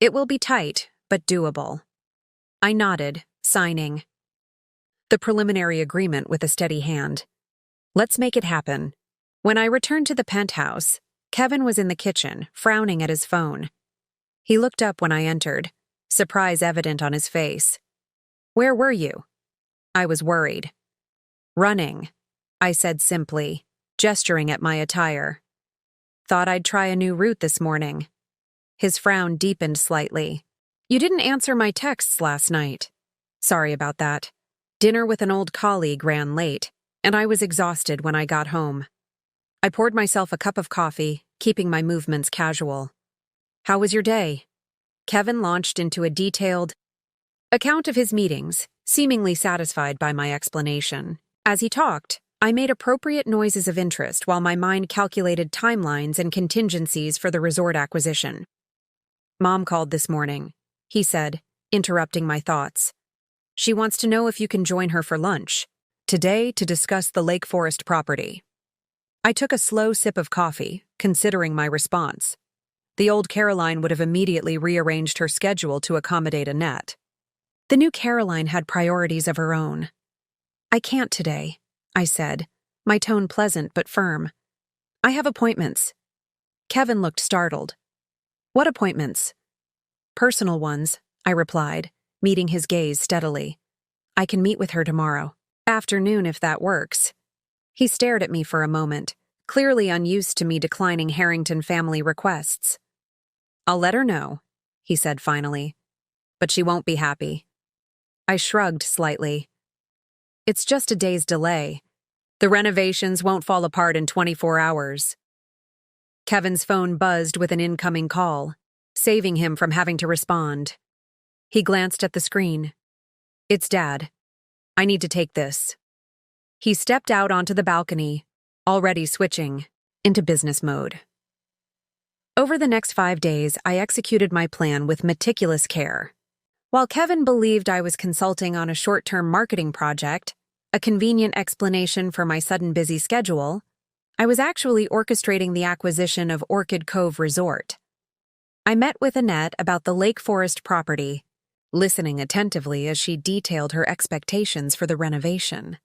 It will be tight, but doable. I nodded, signing the preliminary agreement with a steady hand. Let's make it happen. When I returned to the penthouse, Kevin was in the kitchen, frowning at his phone. He looked up when I entered, surprise evident on his face. Where were you? I was worried. Running, I said simply, gesturing at my attire. Thought I'd try a new route this morning. His frown deepened slightly. You didn't answer my texts last night. Sorry about that. Dinner with an old colleague ran late, and I was exhausted when I got home. I poured myself a cup of coffee, keeping my movements casual. How was your day? Kevin launched into a detailed account of his meetings, seemingly satisfied by my explanation. As he talked, I made appropriate noises of interest while my mind calculated timelines and contingencies for the resort acquisition. Mom called this morning, he said, interrupting my thoughts. She wants to know if you can join her for lunch today to discuss the Lake Forest property. I took a slow sip of coffee, considering my response. The old Caroline would have immediately rearranged her schedule to accommodate Annette. The new Caroline had priorities of her own. I can't today, I said, my tone pleasant but firm. I have appointments. Kevin looked startled. What appointments? Personal ones, I replied, meeting his gaze steadily. I can meet with her tomorrow. Afternoon if that works. He stared at me for a moment, clearly unused to me declining Harrington family requests. I'll let her know, he said finally. But she won't be happy. I shrugged slightly. It's just a day's delay. The renovations won't fall apart in 24 hours. Kevin's phone buzzed with an incoming call, saving him from having to respond. He glanced at the screen. It's Dad. I need to take this. He stepped out onto the balcony, already switching into business mode. Over the next 5 days, I executed my plan with meticulous care. While Kevin believed I was consulting on a short-term marketing project, a convenient explanation for my sudden busy schedule, I was actually orchestrating the acquisition of Orchid Cove Resort. I met with Annette about the Lake Forest property, listening attentively as she detailed her expectations for the renovation.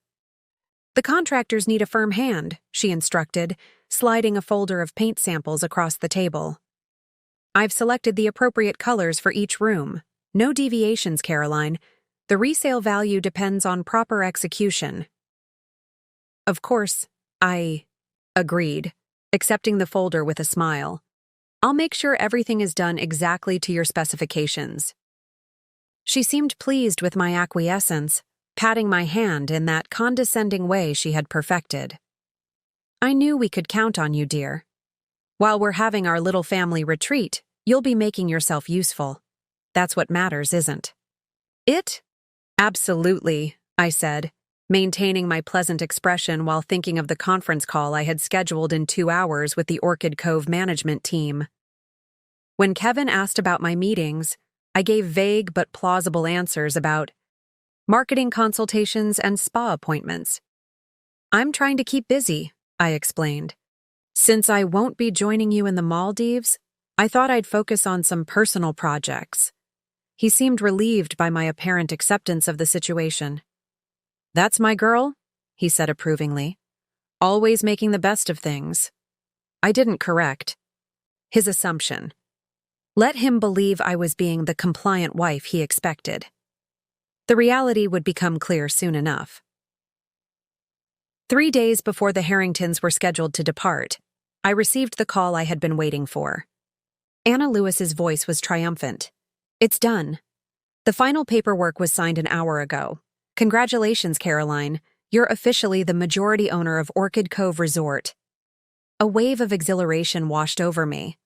The contractors need a firm hand, she instructed, sliding a folder of paint samples across the table. I've selected the appropriate colors for each room. No deviations, Caroline. The resale value depends on proper execution. Of course, I agreed, accepting the folder with a smile. I'll make sure everything is done exactly to your specifications. She seemed pleased with my acquiescence, patting my hand in that condescending way she had perfected. I knew we could count on you, dear. While we're having our little family retreat, you'll be making yourself useful. That's what matters, isn't it? Absolutely, I said, maintaining my pleasant expression while thinking of the conference call I had scheduled in 2 hours with the Orchid Cove management team. When Kevin asked about my meetings, I gave vague but plausible answers about marketing consultations and spa appointments. I'm trying to keep busy, I explained. Since I won't be joining you in the Maldives, I thought I'd focus on some personal projects. He seemed relieved by my apparent acceptance of the situation. That's my girl, he said approvingly. Always making the best of things. I didn't correct his assumption. Let him believe I was being the compliant wife he expected. The reality would become clear soon enough. 3 days before the Harringtons were scheduled to depart, I received the call I had been waiting for. Anna Lewis's voice was triumphant. It's done. The final paperwork was signed an hour ago. Congratulations, Caroline. You're officially the majority owner of Orchid Cove Resort. A wave of exhilaration washed over me.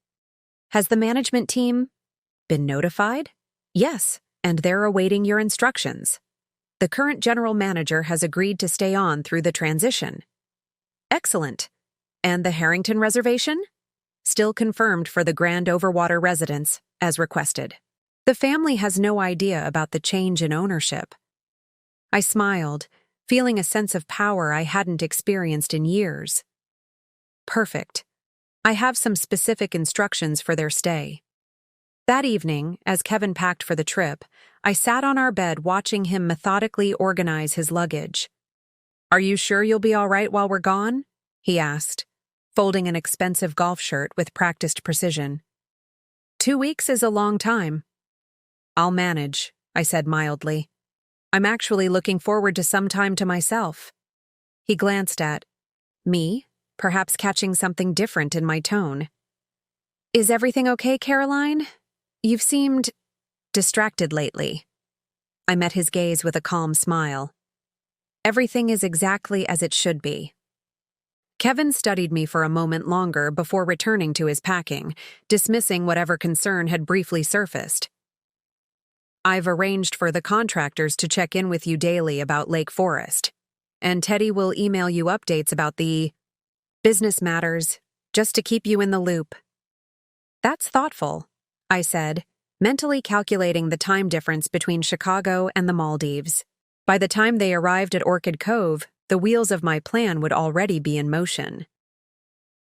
Has the management team been notified? Yes, and they're awaiting your instructions. The current general manager has agreed to stay on through the transition. Excellent. And the Harrington reservation? Still confirmed for the Grand Overwater residence, as requested. The family has no idea about the change in ownership. I smiled, feeling a sense of power I hadn't experienced in years. Perfect. I have some specific instructions for their stay. That evening, as Kevin packed for the trip, I sat on our bed watching him methodically organize his luggage. Are you sure you'll be all right while we're gone? He asked, folding an expensive golf shirt with practiced precision. 2 weeks is a long time. I'll manage, I said mildly. I'm actually looking forward to some time to myself. He glanced at me, perhaps catching something different in my tone. Is everything okay, Caroline? You've seemed distracted lately. I met his gaze with a calm smile. Everything is exactly as it should be. Kevin studied me for a moment longer before returning to his packing, dismissing whatever concern had briefly surfaced. I've arranged for the contractors to check in with you daily about Lake Forest, and Teddy will email you updates about the business matters, just to keep you in the loop. That's thoughtful, I said, mentally calculating the time difference between Chicago and the Maldives. By the time they arrived at Orchid Cove, the wheels of my plan would already be in motion.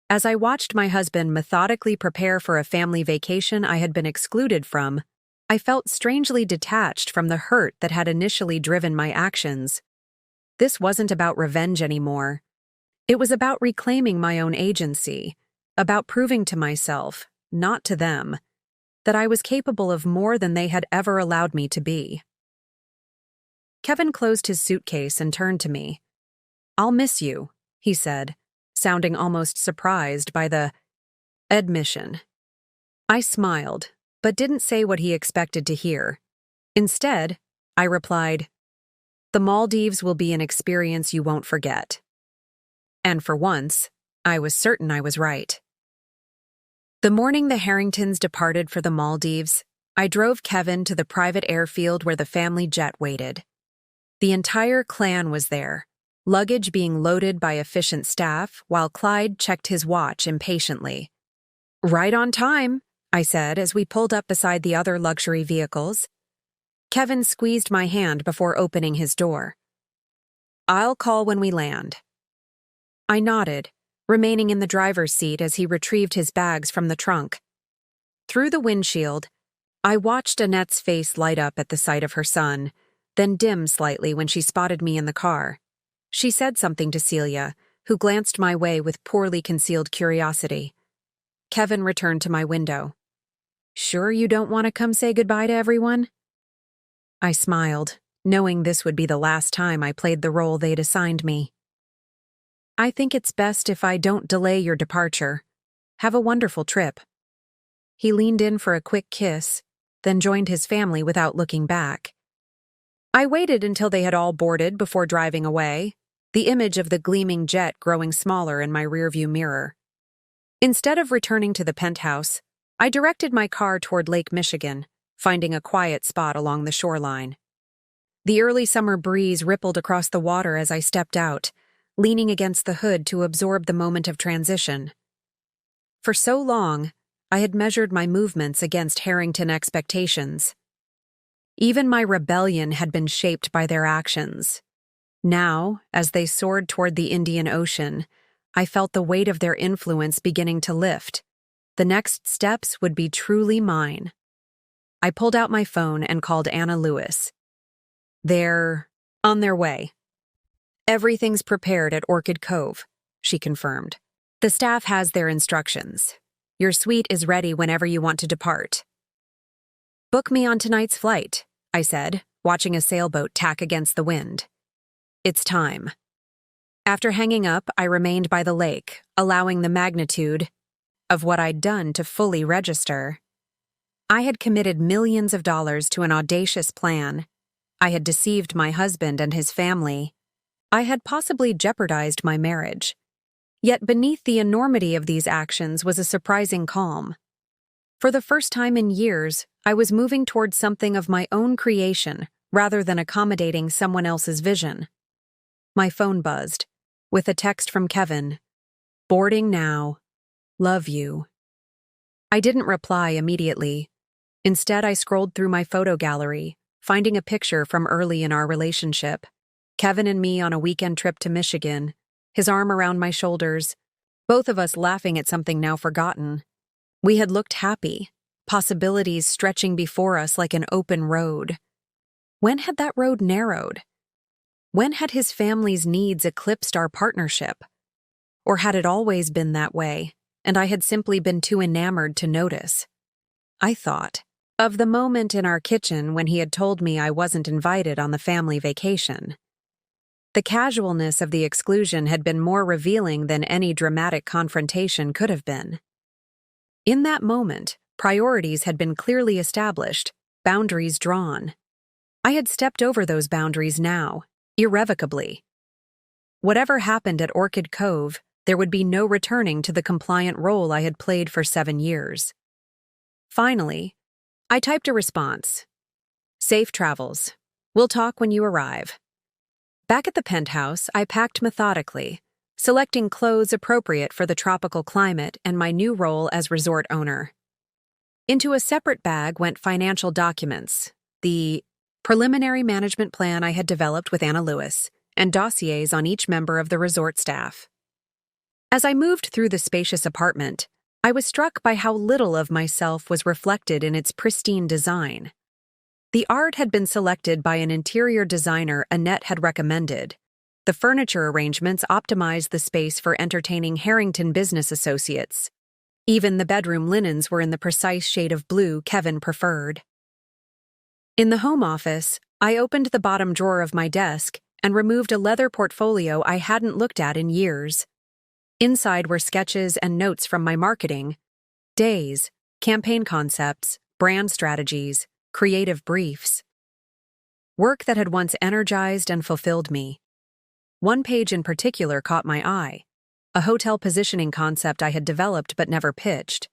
As I watched my husband methodically prepare for a family vacation I had been excluded from, I felt strangely detached from the hurt that had initially driven my actions. This wasn't about revenge anymore. It was about reclaiming my own agency, about proving to myself, not to them, that I was capable of more than they had ever allowed me to be. Kevin closed his suitcase and turned to me. "I'll miss you," he said, sounding almost surprised by the admission. I smiled, but didn't say what he expected to hear. Instead, I replied, "The Maldives will be an experience you won't forget." And for once, I was certain I was right. The morning the Harringtons departed for the Maldives, I drove Kevin to the private airfield where the family jet waited. The entire clan was there, luggage being loaded by efficient staff while Clyde checked his watch impatiently. "Right on time," I said as we pulled up beside the other luxury vehicles. Kevin squeezed my hand before opening his door. "I'll call when we land." I nodded, remaining in the driver's seat as he retrieved his bags from the trunk. Through the windshield, I watched Annette's face light up at the sight of her son, then dim slightly when she spotted me in the car. She said something to Celia, who glanced my way with poorly concealed curiosity. Kevin returned to my window. "Sure you don't want to come say goodbye to everyone?" I smiled, knowing this would be the last time I played the role they'd assigned me. "I think it's best if I don't delay your departure. Have a wonderful trip." He leaned in for a quick kiss, then joined his family without looking back. I waited until they had all boarded before driving away, the image of the gleaming jet growing smaller in my rearview mirror. Instead of returning to the penthouse, I directed my car toward Lake Michigan, finding a quiet spot along the shoreline. The early summer breeze rippled across the water as I stepped out, leaning against the hood to absorb the moment of transition. For so long, I had measured my movements against Harrington expectations. Even my rebellion had been shaped by their actions. Now, as they soared toward the Indian Ocean, I felt the weight of their influence beginning to lift. The next steps would be truly mine. I pulled out my phone and called Anna Lewis. "They're on their way. Everything's prepared at Orchid Cove," she confirmed. "The staff has their instructions. Your suite is ready whenever you want to depart." "Book me on tonight's flight," I said, watching a sailboat tack against the wind. "It's time." After hanging up, I remained by the lake, allowing the magnitude of what I'd done to fully register. I had committed millions of dollars to an audacious plan. I had deceived my husband and his family. I had possibly jeopardized my marriage. Yet beneath the enormity of these actions was a surprising calm. For the first time in years, I was moving towards something of my own creation rather than accommodating someone else's vision. My phone buzzed, with a text from Kevin. "Boarding now. Love you." I didn't reply immediately. Instead, I scrolled through my photo gallery, finding a picture from early in our relationship. Kevin and me on a weekend trip to Michigan, his arm around my shoulders, both of us laughing at something now forgotten. We had looked happy, possibilities stretching before us like an open road. When had that road narrowed? When had his family's needs eclipsed our partnership? Or had it always been that way, and I had simply been too enamored to notice? I thought of the moment in our kitchen when he had told me I wasn't invited on the family vacation. The casualness of the exclusion had been more revealing than any dramatic confrontation could have been. In that moment, priorities had been clearly established, boundaries drawn. I had stepped over those boundaries now, irrevocably. Whatever happened at Orchid Cove, there would be no returning to the compliant role I had played for 7 years. Finally, I typed a response. "Safe travels. We'll talk when you arrive." Back at the penthouse, I packed methodically, selecting clothes appropriate for the tropical climate and my new role as resort owner. Into a separate bag went financial documents, the preliminary management plan I had developed with Anna Lewis, and dossiers on each member of the resort staff. As I moved through the spacious apartment, I was struck by how little of myself was reflected in its pristine design. The art had been selected by an interior designer Annette had recommended. The furniture arrangements optimized the space for entertaining Harrington business associates. Even the bedroom linens were in the precise shade of blue Kevin preferred. In the home office, I opened the bottom drawer of my desk and removed a leather portfolio I hadn't looked at in years. Inside were sketches and notes from my marketing days, campaign concepts, brand strategies, creative briefs. Work that had once energized and fulfilled me. One page in particular caught my eye, a hotel positioning concept I had developed but never pitched.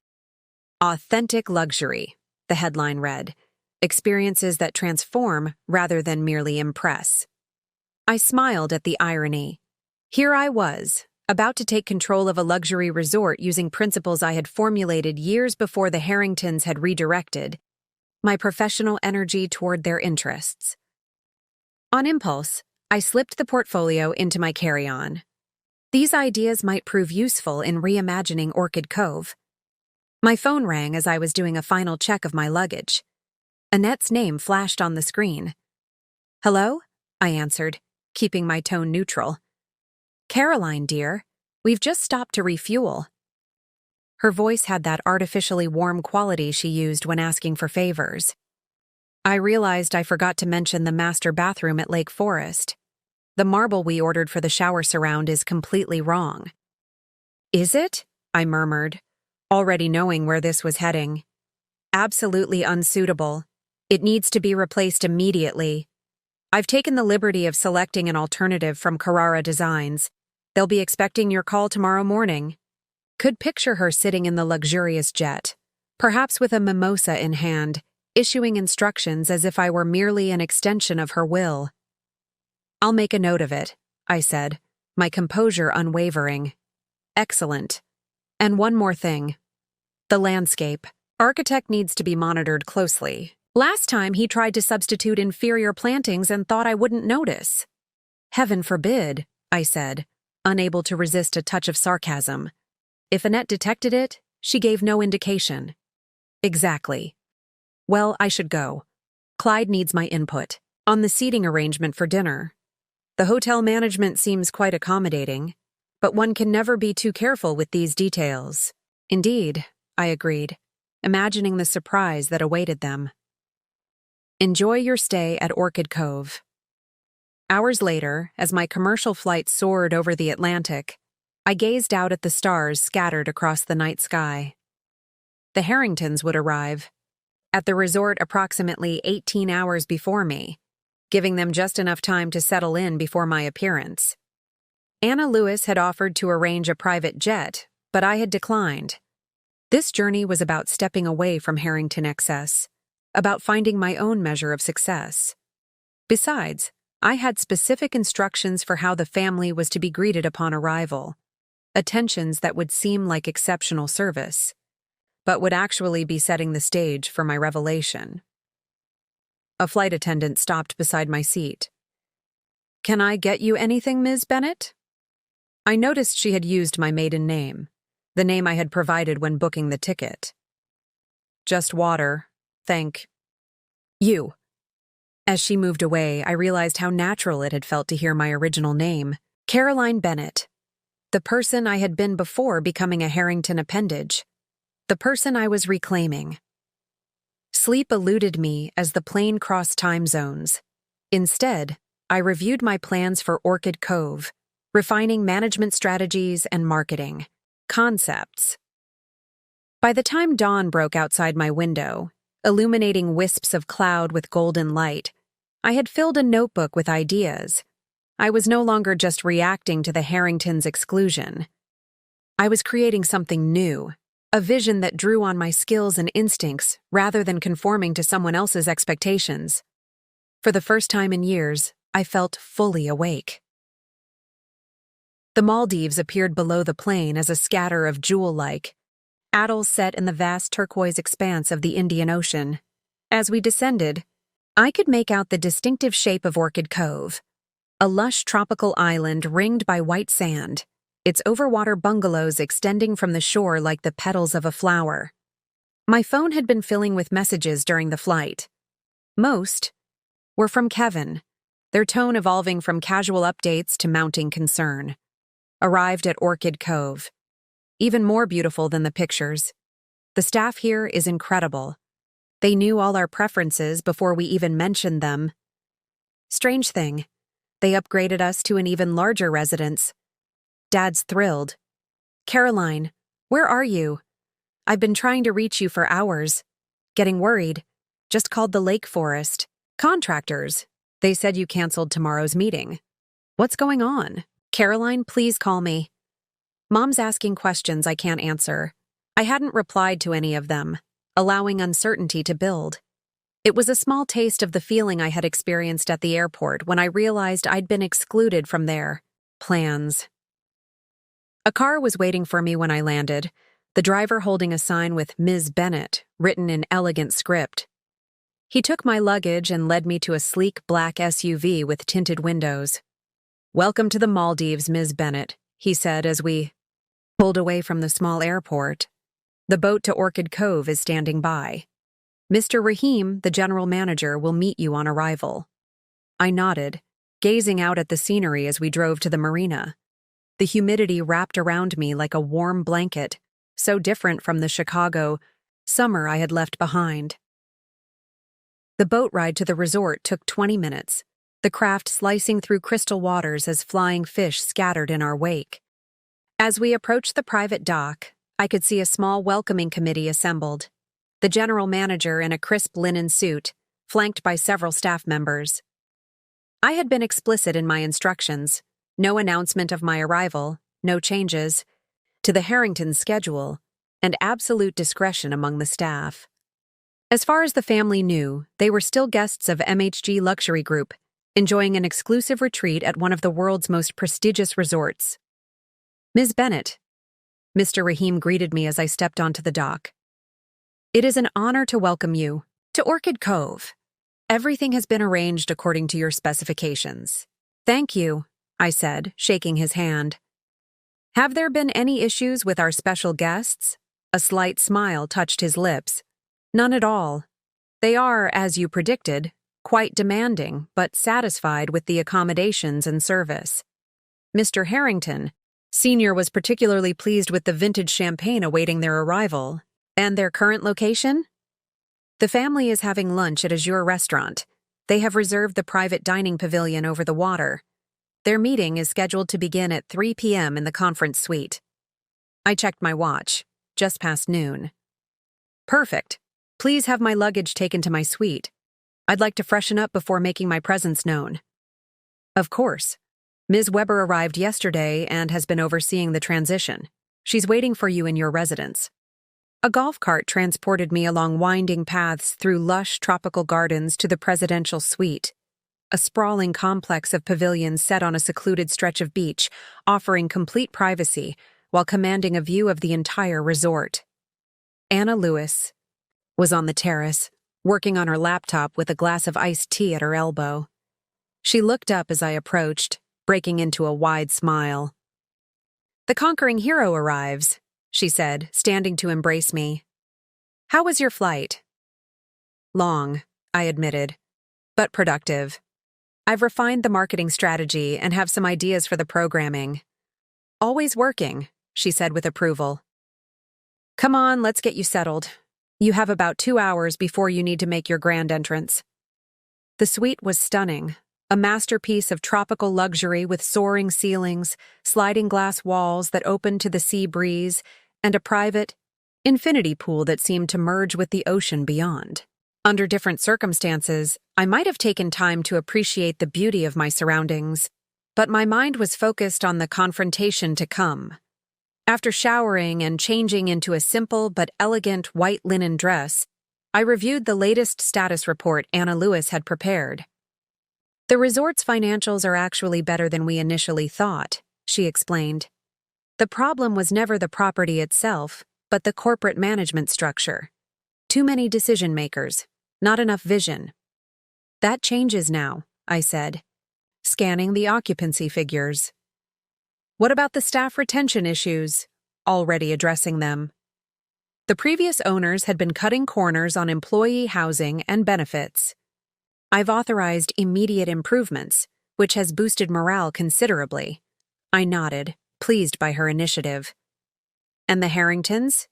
Authentic luxury, the headline read, experiences that transform rather than merely impress. I smiled at the irony. Here I was, about to take control of a luxury resort using principles I had formulated years before the Harringtons had redirected my professional energy toward their interests. On impulse, I slipped the portfolio into my carry-on. These ideas might prove useful in reimagining Orchid Cove. My phone rang as I was doing a final check of my luggage. Annette's name flashed on the screen. "Hello?" I answered, keeping my tone neutral. "Caroline, dear, we've just stopped to refuel." Her voice had that artificially warm quality she used when asking for favors. I realized I forgot to mention the master bathroom at Lake Forest. The marble we ordered for the shower surround is completely wrong. "Is it?" I murmured, already knowing where this was heading. "Absolutely unsuitable. It needs to be replaced immediately. I've taken the liberty of selecting an alternative from Carrara Designs. They'll be expecting your call tomorrow morning." Could picture her sitting in the luxurious jet, perhaps with a mimosa in hand, issuing instructions as if I were merely an extension of her will. "I'll make a note of it," I said, my composure unwavering. "Excellent. And one more thing. The landscape. Architect needs to be monitored closely. Last time he tried to substitute inferior plantings and thought I wouldn't notice." "Heaven forbid," I said, unable to resist a touch of sarcasm. If Annette detected it, she gave no indication. "Exactly. Well, I should go. Clyde needs my input on the seating arrangement for dinner. The hotel management seems quite accommodating, but one can never be too careful with these details." "Indeed," I agreed, imagining the surprise that awaited them. Enjoy your stay at Orchid Cove. Hours later, as my commercial flight soared over the Atlantic, I gazed out at the stars scattered across the night sky. The Harringtons would arrive at the resort approximately 18 hours before me, giving them just enough time to settle in before my appearance. Anna Lewis had offered to arrange a private jet, but I had declined. This journey was about stepping away from Harrington excess, about finding my own measure of success. Besides, I had specific instructions for how the family was to be greeted upon arrival. Attentions that would seem like exceptional service, but would actually be setting the stage for my revelation. A flight attendant stopped beside my seat. "Can I get you anything, Ms. Bennett?" I noticed she had used my maiden name, the name I had provided when booking the ticket. "Just water, thank you." As she moved away, I realized how natural it had felt to hear my original name, Caroline Bennett. The person I had been before becoming a Harrington appendage. The person I was reclaiming. Sleep eluded me as the plane crossed time zones. Instead, I reviewed my plans for Orchid Cove, refining management strategies and marketing concepts. By the time dawn broke outside my window, illuminating wisps of cloud with golden light, I had filled a notebook with ideas. I was no longer just reacting to the Harringtons' exclusion. I was creating something new, a vision that drew on my skills and instincts rather than conforming to someone else's expectations. For the first time in years, I felt fully awake. The Maldives appeared below the plane as a scatter of jewel-like atolls set in the vast turquoise expanse of the Indian Ocean. As we descended, I could make out the distinctive shape of Orchid Cove, a lush tropical island ringed by white sand, its overwater bungalows extending from the shore like the petals of a flower. My phone had been filling with messages during the flight. Most were from Kevin, their tone evolving from casual updates to mounting concern. Arrived at Orchid Cove. Even more beautiful than the pictures. The staff here is incredible. They knew all our preferences before we even mentioned them. Strange thing, they upgraded us to an even larger residence. Dad's thrilled. Caroline, where are you? I've been trying to reach you for hours. Getting worried. Just called the Lake Forest. Contractors. They said you canceled tomorrow's meeting. What's going on? Caroline, please call me. Mom's asking questions I can't answer. I hadn't replied to any of them, allowing uncertainty to build. It was a small taste of the feeling I had experienced at the airport when I realized I'd been excluded from their plans. A car was waiting for me when I landed, the driver holding a sign with Ms. Bennett written in elegant script. He took my luggage and led me to a sleek black SUV with tinted windows. "Welcome to the Maldives, Ms. Bennett," he said as we pulled away from the small airport. "The boat to Orchid Cove is standing by. Mr. Rahim, the general manager, will meet you on arrival." I nodded, gazing out at the scenery as we drove to the marina. The humidity wrapped around me like a warm blanket, so different from the Chicago summer I had left behind. The boat ride to the resort took 20 minutes, the craft slicing through crystal waters as flying fish scattered in our wake. As we approached the private dock, I could see a small welcoming committee assembled. The general manager in a crisp linen suit, flanked by several staff members. I had been explicit in my instructions, no announcement of my arrival, no changes to the Harringtons' schedule, and absolute discretion among the staff. As far as the family knew, they were still guests of MHG Luxury Group, enjoying an exclusive retreat at one of the world's most prestigious resorts. "Ms. Bennett," Mr. Rahim greeted me as I stepped onto the dock. "It is an honor to welcome you to Orchid Cove. Everything has been arranged according to your specifications." "Thank you," I said, shaking his hand. "Have there been any issues with our special guests?" A slight smile touched his lips. "None at all. They are, as you predicted, quite demanding, but satisfied with the accommodations and service. Mr. Harrington, Sr. was particularly pleased with the vintage champagne awaiting their arrival. And their current location? The family is having lunch at Azure Restaurant. They have reserved the private dining pavilion over the water. Their meeting is scheduled to begin at 3 p.m. in the conference suite." I checked my watch. Just past noon. "Perfect. Please have my luggage taken to my suite. I'd like to freshen up before making my presence known." "Of course. Ms. Weber arrived yesterday and has been overseeing the transition. She's waiting for you in your residence." A golf cart transported me along winding paths through lush tropical gardens to the presidential suite, a sprawling complex of pavilions set on a secluded stretch of beach, offering complete privacy while commanding a view of the entire resort. Anna Lewis was on the terrace, working on her laptop with a glass of iced tea at her elbow. She looked up as I approached, breaking into a wide smile. "The conquering hero arrives," she said, standing to embrace me. "How was your flight?" "Long," I admitted, "but productive. I've refined the marketing strategy and have some ideas for the programming." "Always working," she said with approval. "Come on, let's get you settled. You have about 2 hours before you need to make your grand entrance." The suite was stunning, a masterpiece of tropical luxury with soaring ceilings, sliding glass walls that opened to the sea breeze, and a private, infinity pool that seemed to merge with the ocean beyond. Under different circumstances, I might have taken time to appreciate the beauty of my surroundings, but my mind was focused on the confrontation to come. After showering and changing into a simple but elegant white linen dress, I reviewed the latest status report Anna Lewis had prepared. "The resort's financials are actually better than we initially thought," she explained. "The problem was never the property itself, but the corporate management structure. Too many decision makers, not enough vision. That changes now, I said, scanning the occupancy figures. What about the staff retention issues? Already addressing them. The previous owners had been cutting corners on employee housing and benefits. I've authorized immediate improvements, which has boosted morale considerably. I nodded, pleased by her initiative. And the Harringtons?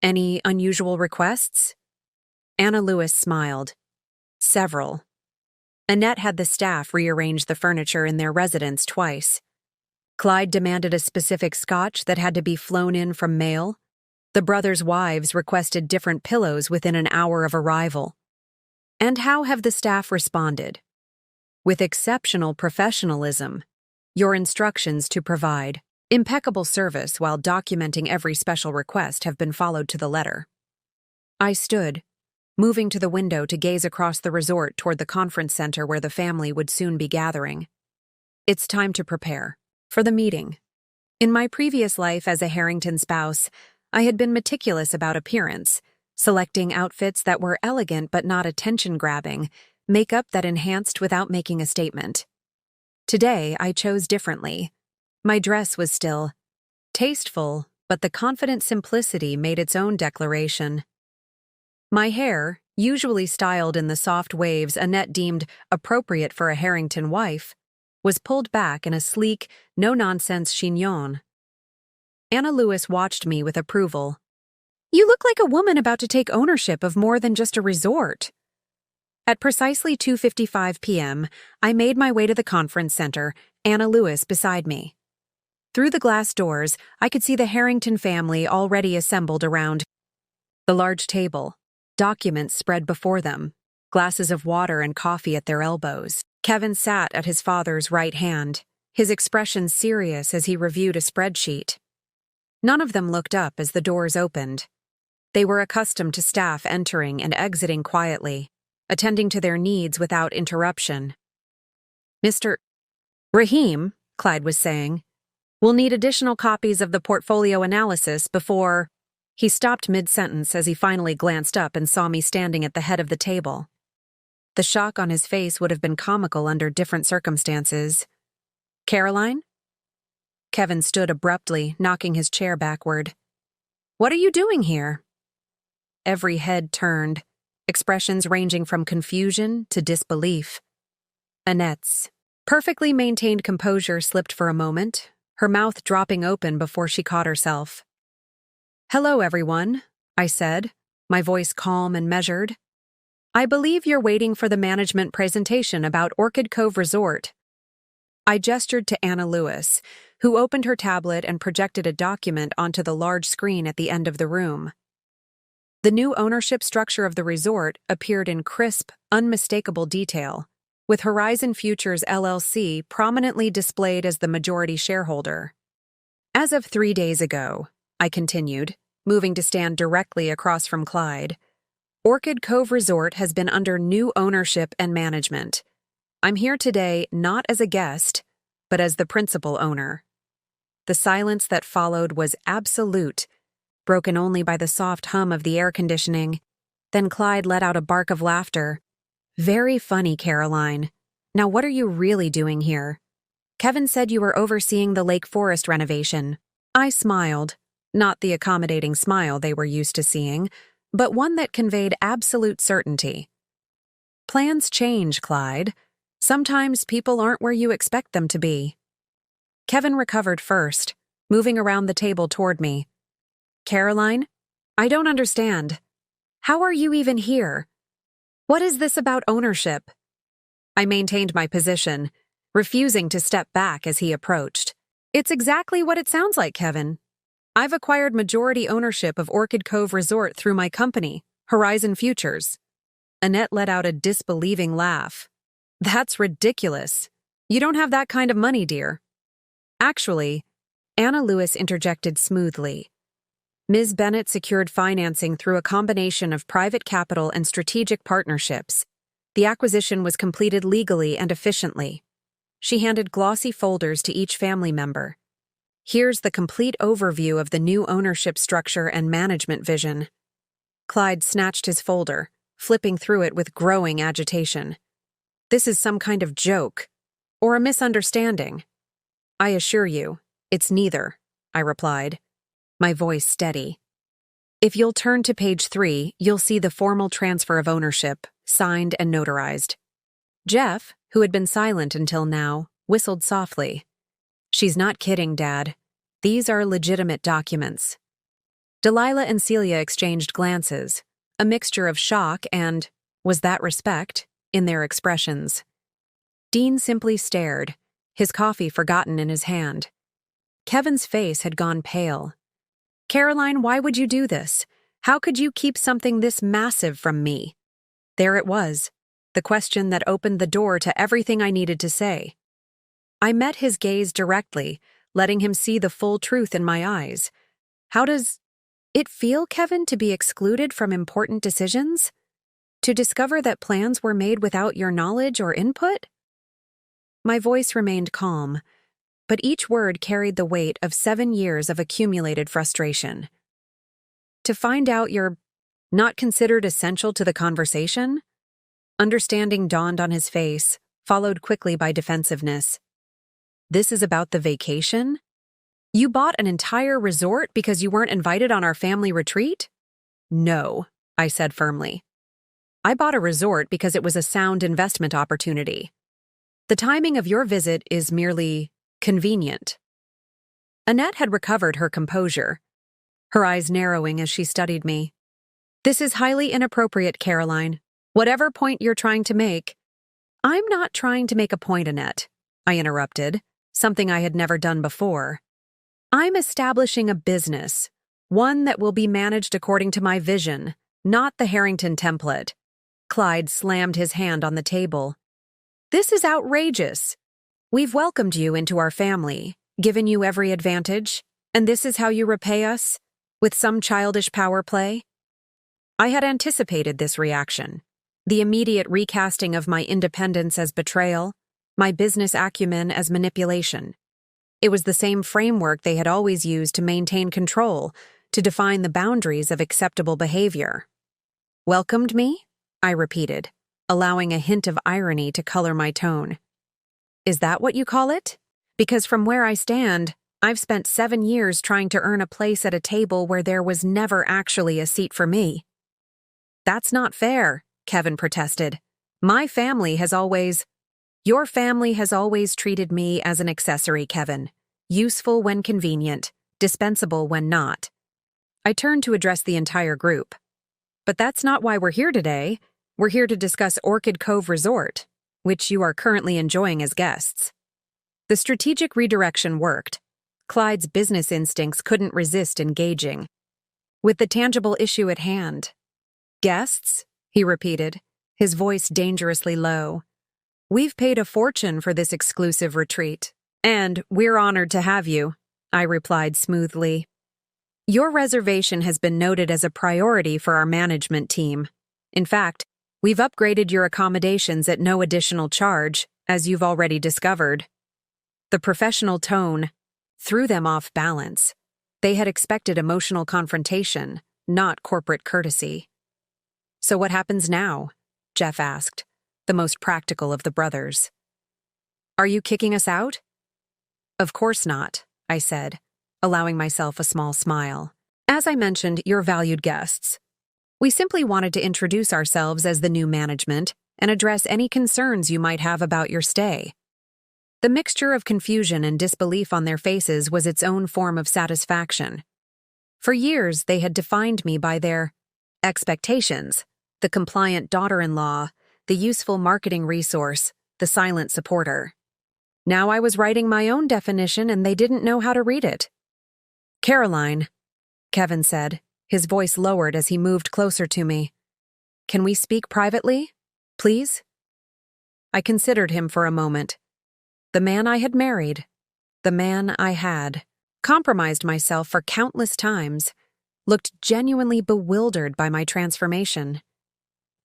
Any unusual requests? Anna Lewis smiled. Several. Annette had the staff rearrange the furniture in their residence twice. Clyde demanded a specific scotch that had to be flown in from mail. The brothers' wives requested different pillows within an hour of arrival. And how have the staff responded? With exceptional professionalism. Your instructions to provide impeccable service while documenting every special request have been followed to the letter. I stood, moving to the window to gaze across the resort toward the conference center where the family would soon be gathering. It's time to prepare for the meeting. In my previous life as a Harrington spouse, I had been meticulous about appearance, selecting outfits that were elegant but not attention-grabbing, makeup that enhanced without making a statement. Today, I chose differently. My dress was still tasteful, but the confident simplicity made its own declaration. My hair, usually styled in the soft waves Annette deemed appropriate for a Harrington wife, was pulled back in a sleek, no-nonsense chignon. Anna Lewis watched me with approval. You look like a woman about to take ownership of more than just a resort. At precisely 2:55 p.m., I made my way to the conference center, Anna Lewis beside me. Through the glass doors, I could see the Harrington family already assembled around the large table, documents spread before them, glasses of water and coffee at their elbows. Kevin sat at his father's right hand, his expression serious as he reviewed a spreadsheet. None of them looked up as the doors opened. They were accustomed to staff entering and exiting quietly, attending to their needs without interruption. Mr. Rahim, Clyde was saying, will need additional copies of the portfolio analysis before... He stopped mid-sentence as he finally glanced up and saw me standing at the head of the table. The shock on his face would have been comical under different circumstances. Caroline? Kevin stood abruptly, knocking his chair backward. What are you doing here? Every head turned, expressions ranging from confusion to disbelief. Annette's perfectly maintained composure slipped for a moment, her mouth dropping open before she caught herself. Hello, everyone, I said, my voice calm and measured. I believe you're waiting for the management presentation about Orchid Cove Resort. I gestured to Anna Lewis, who opened her tablet and projected a document onto the large screen at the end of the room. The new ownership structure of the resort appeared in crisp, unmistakable detail, with Horizon Futures LLC prominently displayed as the majority shareholder. As of 3 days ago, I continued, moving to stand directly across from Clyde, Orchid Cove Resort has been under new ownership and management. I'm here today not as a guest, but as the principal owner. The silence that followed was absolute, broken only by the soft hum of the air conditioning. Then Clyde let out a bark of laughter. Very funny, Caroline. Now what are you really doing here? Kevin said you were overseeing the Lake Forest renovation. I smiled, not the accommodating smile they were used to seeing, but one that conveyed absolute certainty. Plans change, Clyde. Sometimes people aren't where you expect them to be. Kevin recovered first, moving around the table toward me. Caroline, I don't understand. How are you even here? What is this about ownership? I maintained my position, refusing to step back as he approached. It's exactly what it sounds like, Kevin. I've acquired majority ownership of Orchid Cove Resort through my company, Horizon Futures. Annette let out a disbelieving laugh. That's ridiculous. You don't have that kind of money, dear. Actually, Anna Lewis interjected smoothly. Ms. Bennett secured financing through a combination of private capital and strategic partnerships. The acquisition was completed legally and efficiently. She handed glossy folders to each family member. Here's the complete overview of the new ownership structure and management vision. Clyde snatched his folder, flipping through it with growing agitation. This is some kind of joke, or a misunderstanding. I assure you, it's neither, I replied, my voice steady. If you'll turn to page 3, you'll see the formal transfer of ownership, signed and notarized. Jeff, who had been silent until now, whistled softly. She's not kidding, Dad. These are legitimate documents. Delilah and Celia exchanged glances, a mixture of shock and, was that respect, in their expressions. Dean simply stared, his coffee forgotten in his hand. Kevin's face had gone pale. Caroline, why would you do this? How could you keep something this massive from me? There it was, the question that opened the door to everything I needed to say. I met his gaze directly, letting him see the full truth in my eyes. How does it feel, Kevin, to be excluded from important decisions? To discover that plans were made without your knowledge or input? My voice remained calm, but each word carried the weight of 7 years of accumulated frustration. To find out you're not considered essential to the conversation? Understanding dawned on his face, followed quickly by defensiveness. This is about the vacation? You bought an entire resort because you weren't invited on our family retreat? No, I said firmly. I bought a resort because it was a sound investment opportunity. The timing of your visit is merely convenient. Annette had recovered her composure, her eyes narrowing as she studied me. This is highly inappropriate, Caroline. Whatever point you're trying to make. I'm not trying to make a point, Annette, I interrupted, something I had never done before. I'm establishing a business, one that will be managed according to my vision, not the Harrington template. Clyde slammed his hand on the table. This is outrageous. We've welcomed you into our family, given you every advantage, and this is how you repay us? With some childish power play? I had anticipated this reaction. The immediate recasting of my independence as betrayal, my business acumen as manipulation. It was the same framework they had always used to maintain control, to define the boundaries of acceptable behavior. Welcomed me? I repeated, allowing a hint of irony to color my tone. Is that what you call it? Because from where I stand, I've spent 7 years trying to earn a place at a table where there was never actually a seat for me. That's not fair, Kevin protested. Your family has always treated me as an accessory, Kevin. Useful when convenient, dispensable when not. I turned to address the entire group. But that's not why we're here today. We're here to discuss Orchid Cove Resort, which you are currently enjoying as guests. The strategic redirection worked. Clyde's business instincts couldn't resist engaging. With the tangible issue at hand. Guests? He repeated, his voice dangerously low. We've paid a fortune for this exclusive retreat, and we're honored to have you, I replied smoothly. Your reservation has been noted as a priority for our management team. In fact, we've upgraded your accommodations at no additional charge, as you've already discovered. The professional tone threw them off balance. They had expected emotional confrontation, not corporate courtesy. So what happens now? Jeff asked, the most practical of the brothers. Are you kicking us out? Of course not, I said, allowing myself a small smile. As I mentioned, you're valued guests. We simply wanted to introduce ourselves as the new management and address any concerns you might have about your stay. The mixture of confusion and disbelief on their faces was its own form of satisfaction. For years, they had defined me by their expectations, the compliant daughter-in-law, the useful marketing resource, the silent supporter. Now I was writing my own definition and they didn't know how to read it. Caroline, Kevin said, his voice lowered as he moved closer to me. Can we speak privately, please? I considered him for a moment. The man I had married, the man I had compromised myself for countless times, looked genuinely bewildered by my transformation.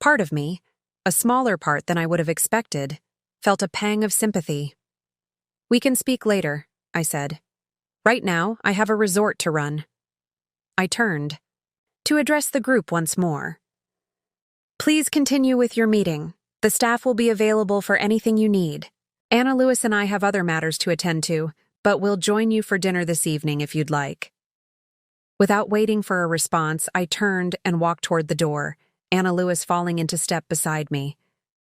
Part of me, a smaller part than I would have expected, felt a pang of sympathy. We can speak later, I said. Right now, I have a resort to run. I turned to address the group once more. Please continue with your meeting. The staff will be available for anything you need. Anna Lewis and I have other matters to attend to, but we'll join you for dinner this evening if you'd like. Without waiting for a response, I turned and walked toward the door, Anna Lewis falling into step beside me.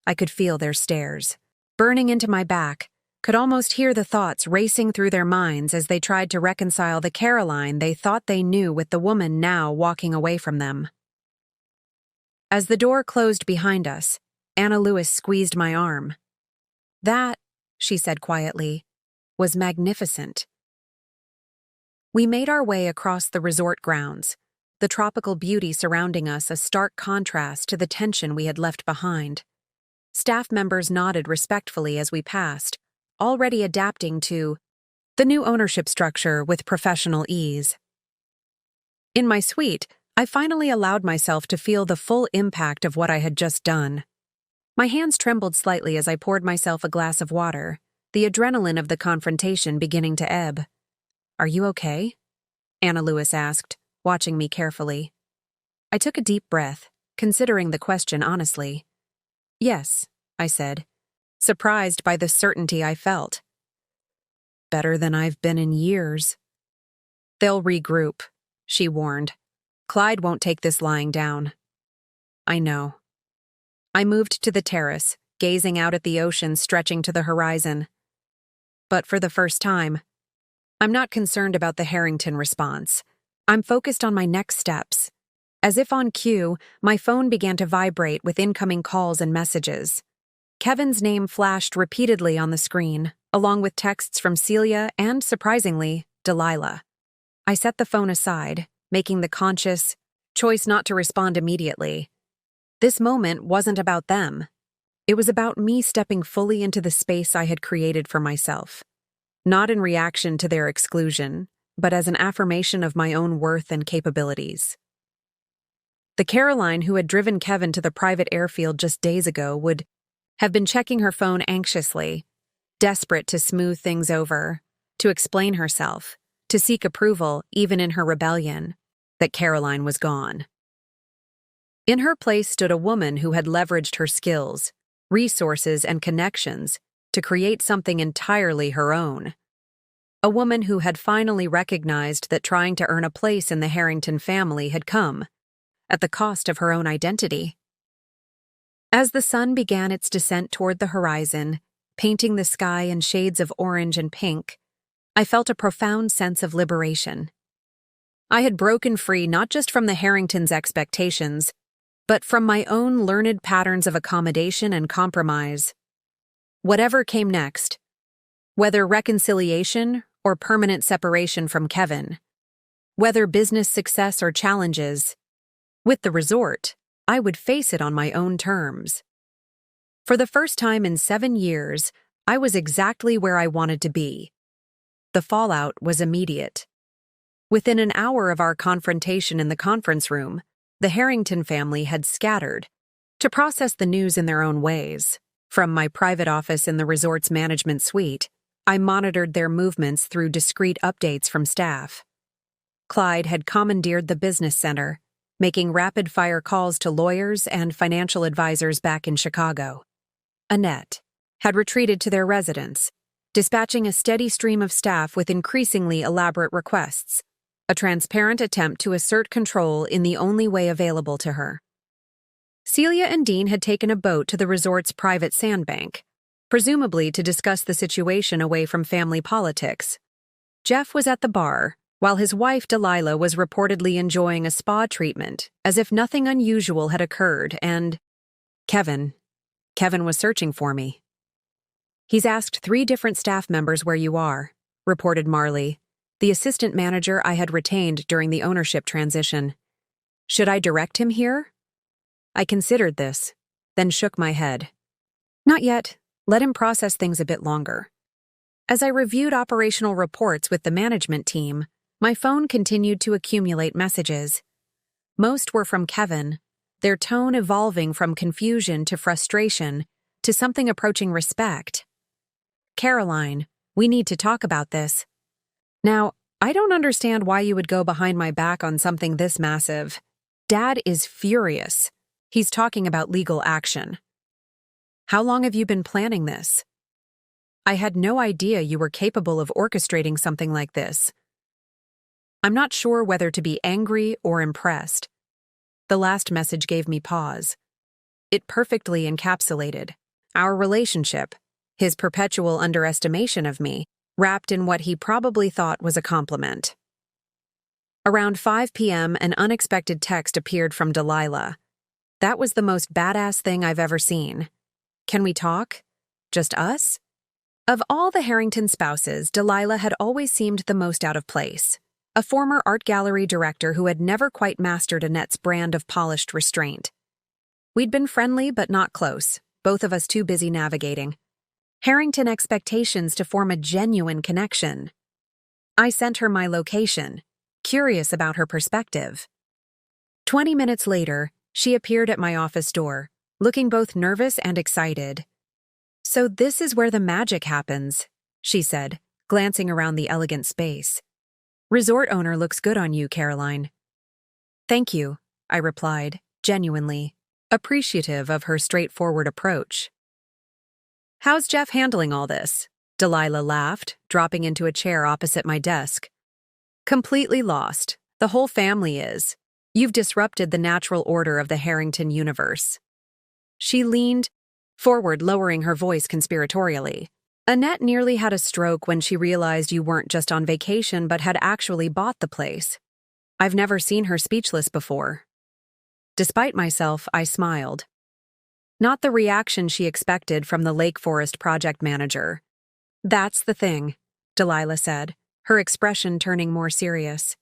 I could feel their stares, burning into my back, could almost hear the thoughts racing through their minds as they tried to reconcile the Caroline they thought they knew with the woman now walking away from them. As the door closed behind us, Anna Lewis squeezed my arm. That, she said quietly, was magnificent. We made our way across the resort grounds, the tropical beauty surrounding us a stark contrast to the tension we had left behind. Staff members nodded respectfully as we passed, already adapting to the new ownership structure with professional ease. In my suite, I finally allowed myself to feel the full impact of what I had just done. My hands trembled slightly as I poured myself a glass of water, the adrenaline of the confrontation beginning to ebb. Are you okay? Anna Lewis asked, watching me carefully. I took a deep breath, considering the question honestly. Yes, I said, surprised by the certainty I felt. Better than I've been in years. They'll regroup, she warned. Clyde won't take this lying down. I know. I moved to the terrace, gazing out at the ocean stretching to the horizon. But for the first time, I'm not concerned about the Harrington response. I'm focused on my next steps. As if on cue, my phone began to vibrate with incoming calls and messages. Kevin's name flashed repeatedly on the screen, along with texts from Celia and, surprisingly, Delilah. I set the phone aside, making the conscious choice not to respond immediately. This moment wasn't about them. It was about me stepping fully into the space I had created for myself. Not in reaction to their exclusion, but as an affirmation of my own worth and capabilities. The Caroline who had driven Kevin to the private airfield just days ago would have been checking her phone anxiously, desperate to smooth things over, to explain herself, to seek approval even in her rebellion, that Caroline was gone. In her place stood a woman who had leveraged her skills, resources, and connections to create something entirely her own. A woman who had finally recognized that trying to earn a place in the Harrington family had come at the cost of her own identity. As the sun began its descent toward the horizon, painting the sky in shades of orange and pink, I felt a profound sense of liberation. I had broken free not just from the Harringtons' expectations, but from my own learned patterns of accommodation and compromise. Whatever came next, whether reconciliation or permanent separation from Kevin, whether business success or challenges, with the resort, I would face it on my own terms. For the first time in 7 years, I was exactly where I wanted to be. The fallout was immediate. Within an hour of our confrontation in the conference room, the Harrington family had scattered to process the news in their own ways. From my private office in the resort's management suite, I monitored their movements through discreet updates from staff. Clyde had commandeered the business center, making rapid-fire calls to lawyers and financial advisors back in Chicago. Annette had retreated to their residence, dispatching a steady stream of staff with increasingly elaborate requests, a transparent attempt to assert control in the only way available to her. Celia and Dean had taken a boat to the resort's private sandbank, presumably to discuss the situation away from family politics. Jeff was at the bar, while his wife Delilah was reportedly enjoying a spa treatment, as if nothing unusual had occurred, and Kevin was searching for me. He's asked 3 different staff members where you are, reported Marley, the assistant manager I had retained during the ownership transition. Should I direct him here? I considered this, then shook my head. Not yet. Let him process things a bit longer. As I reviewed operational reports with the management team, my phone continued to accumulate messages. Most were from Kevin, their tone evolving from confusion to frustration to something approaching respect. Caroline, we need to talk about this. Now, I don't understand why you would go behind my back on something this massive. Dad is furious. He's talking about legal action. How long have you been planning this? I had no idea you were capable of orchestrating something like this. I'm not sure whether to be angry or impressed. The last message gave me pause. It perfectly encapsulated our relationship, his perpetual underestimation of me, wrapped in what he probably thought was a compliment. Around 5 p.m., an unexpected text appeared from Delilah. That was the most badass thing I've ever seen. Can we talk? Just us? Of all the Harrington spouses, Delilah had always seemed the most out of place. A former art gallery director who had never quite mastered Annette's brand of polished restraint. We'd been friendly but not close, both of us too busy navigating Harrington expectations to form a genuine connection. I sent her my location, curious about her perspective. 20 minutes later, she appeared at my office door, looking both nervous and excited. "So this is where the magic happens," she said, glancing around the elegant space. "Resort owner looks good on you, Caroline." "Thank you," I replied, genuinely, appreciative of her straightforward approach. "How's Jeff handling all this?" Delilah laughed, dropping into a chair opposite my desk. "Completely lost. The whole family is. You've disrupted the natural order of the Harrington universe." She leaned forward, lowering her voice conspiratorially. "Annette nearly had a stroke when she realized you weren't just on vacation but had actually bought the place. I've never seen her speechless before." Despite myself, I smiled. Not the reaction she expected from the Lake Forest project manager. "That's the thing," Delilah said, her expression turning more serious.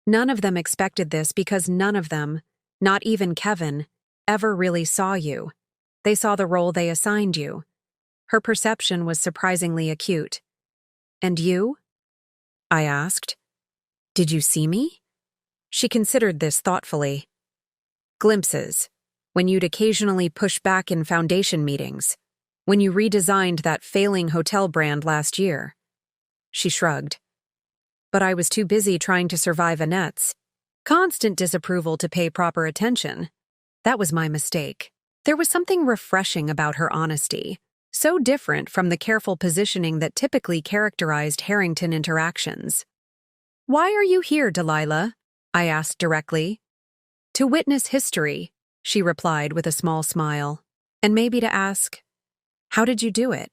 "None of them expected this because none of them, not even Kevin, ever really saw you. They saw the role they assigned you." Her perception was surprisingly acute. "And you?" I asked. "Did you see me?" She considered this thoughtfully. "Glimpses. When you'd occasionally push back in foundation meetings. When you redesigned that failing hotel brand last year." She shrugged. "But I was too busy trying to survive Annette's constant disapproval to pay proper attention. That was my mistake." There was something refreshing about her honesty, so different from the careful positioning that typically characterized Harrington interactions. "Why are you here, Delilah?" I asked directly. "To witness history," she replied with a small smile, "and maybe to ask, how did you do it?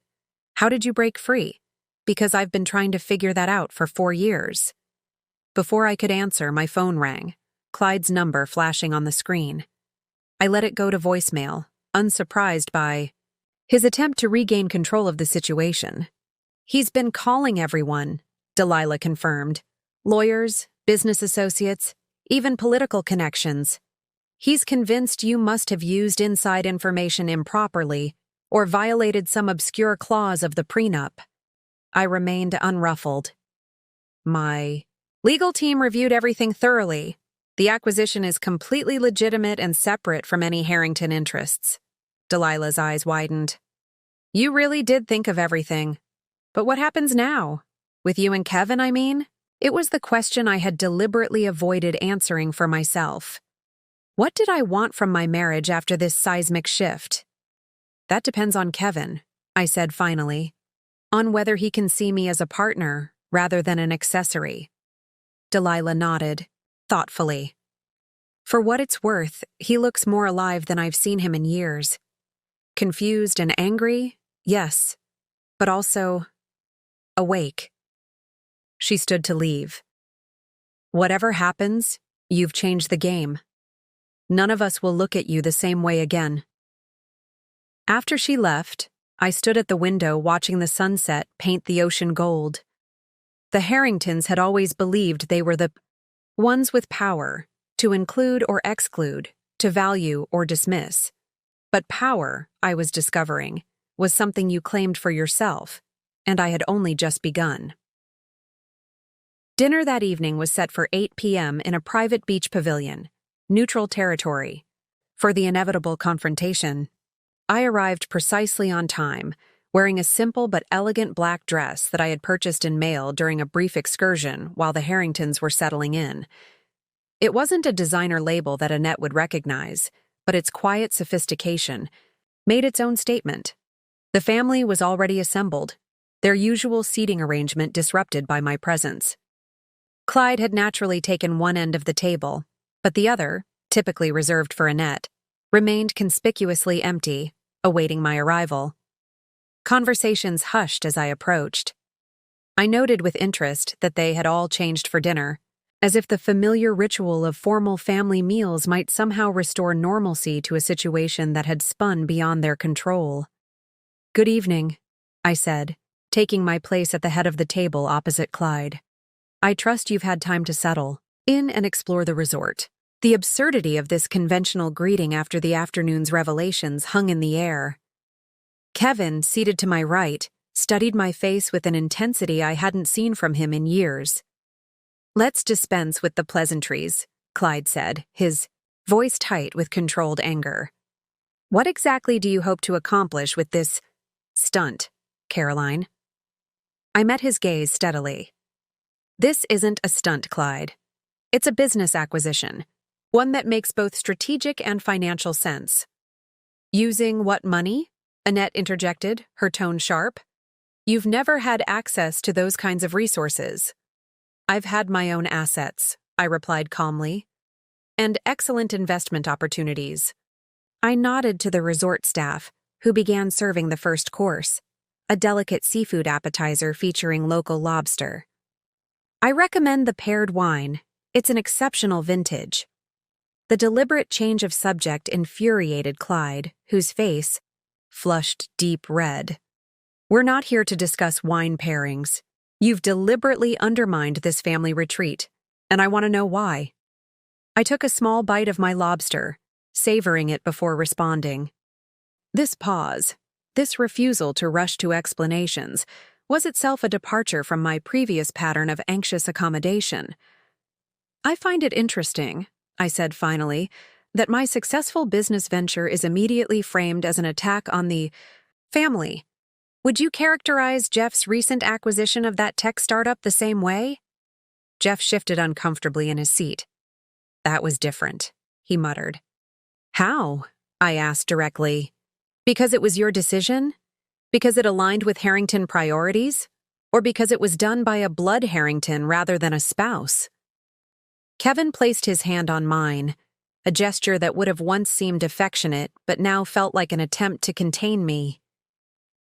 How did you break free? Because I've been trying to figure that out for 4 years." Before I could answer, my phone rang, Clyde's number flashing on the screen. I let it go to voicemail, unsurprised by his attempt to regain control of the situation. "He's been calling everyone," Delilah confirmed. "Lawyers, business associates, even political connections. He's convinced you must have used inside information improperly or violated some obscure clause of the prenup." I remained unruffled. "My legal team reviewed everything thoroughly. The acquisition is completely legitimate and separate from any Harrington interests." Delilah's eyes widened. "You really did think of everything. But what happens now? With you and Kevin, I mean?" It was the question I had deliberately avoided answering for myself. What did I want from my marriage after this seismic shift? "That depends on Kevin," I said finally. "On whether he can see me as a partner rather than an accessory." Delilah nodded, thoughtfully. "For what it's worth, he looks more alive than I've seen him in years. Confused and angry, yes, but also awake." She stood to leave. "Whatever happens, you've changed the game. None of us will look at you the same way again." After she left, I stood at the window watching the sunset paint the ocean gold. The Harringtons had always believed they were the ones with power, to include or exclude, to value or dismiss. But power, I was discovering, was something you claimed for yourself, and I had only just begun. Dinner that evening was set for 8 p.m. in a private beach pavilion, neutral territory. For the inevitable confrontation, I arrived precisely on time, wearing a simple but elegant black dress that I had purchased in mail during a brief excursion while the Harringtons were settling in. It wasn't a designer label that Annette would recognize, but its quiet sophistication made its own statement. The family was already assembled, their usual seating arrangement disrupted by my presence. Clyde had naturally taken one end of the table, but the other, typically reserved for Annette, remained conspicuously empty, awaiting my arrival. Conversations hushed as I approached. I noted with interest that they had all changed for dinner, as if the familiar ritual of formal family meals might somehow restore normalcy to a situation that had spun beyond their control. "Good evening," I said, taking my place at the head of the table opposite Clyde. "I trust you've had time to settle in and explore the resort." The absurdity of this conventional greeting after the afternoon's revelations hung in the air. Kevin, seated to my right, studied my face with an intensity I hadn't seen from him in years. "Let's dispense with the pleasantries," Clyde said, his voice tight with controlled anger. "What exactly do you hope to accomplish with this stunt, Caroline?" I met his gaze steadily. "This isn't a stunt, Clyde. It's a business acquisition, one that makes both strategic and financial sense." "Using what money?" Annette interjected, her tone sharp. "You've never had access to those kinds of resources." "I've had my own assets," I replied calmly, "and excellent investment opportunities." I nodded to the resort staff, who began serving the first course, a delicate seafood appetizer featuring local lobster. "I recommend the paired wine. It's an exceptional vintage." The deliberate change of subject infuriated Clyde, whose face flushed deep red. "We're not here to discuss wine pairings. You've deliberately undermined this family retreat, and I want to know why." I took a small bite of my lobster, savoring it before responding. This pause, this refusal to rush to explanations, was itself a departure from my previous pattern of anxious accommodation. "I find it interesting," I said finally, "that my successful business venture is immediately framed as an attack on the family. Would you characterize Jeff's recent acquisition of that tech startup the same way?" Jeff shifted uncomfortably in his seat. "That was different," he muttered. "How?" I asked directly. "Because it was your decision? Because it aligned with Harrington priorities? Or because it was done by a blood Harrington rather than a spouse?" Kevin placed his hand on mine, a gesture that would have once seemed affectionate but now felt like an attempt to contain me.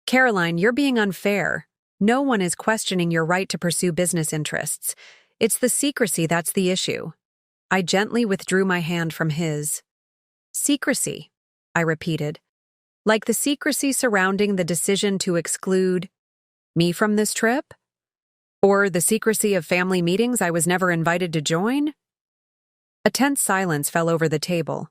"Caroline, you're being unfair. No one is questioning your right to pursue business interests. It's the secrecy that's the issue." I gently withdrew my hand from his. "Secrecy," I repeated. "Like the secrecy surrounding the decision to exclude me from this trip? Or the secrecy of family meetings I was never invited to join?" A tense silence fell over the table,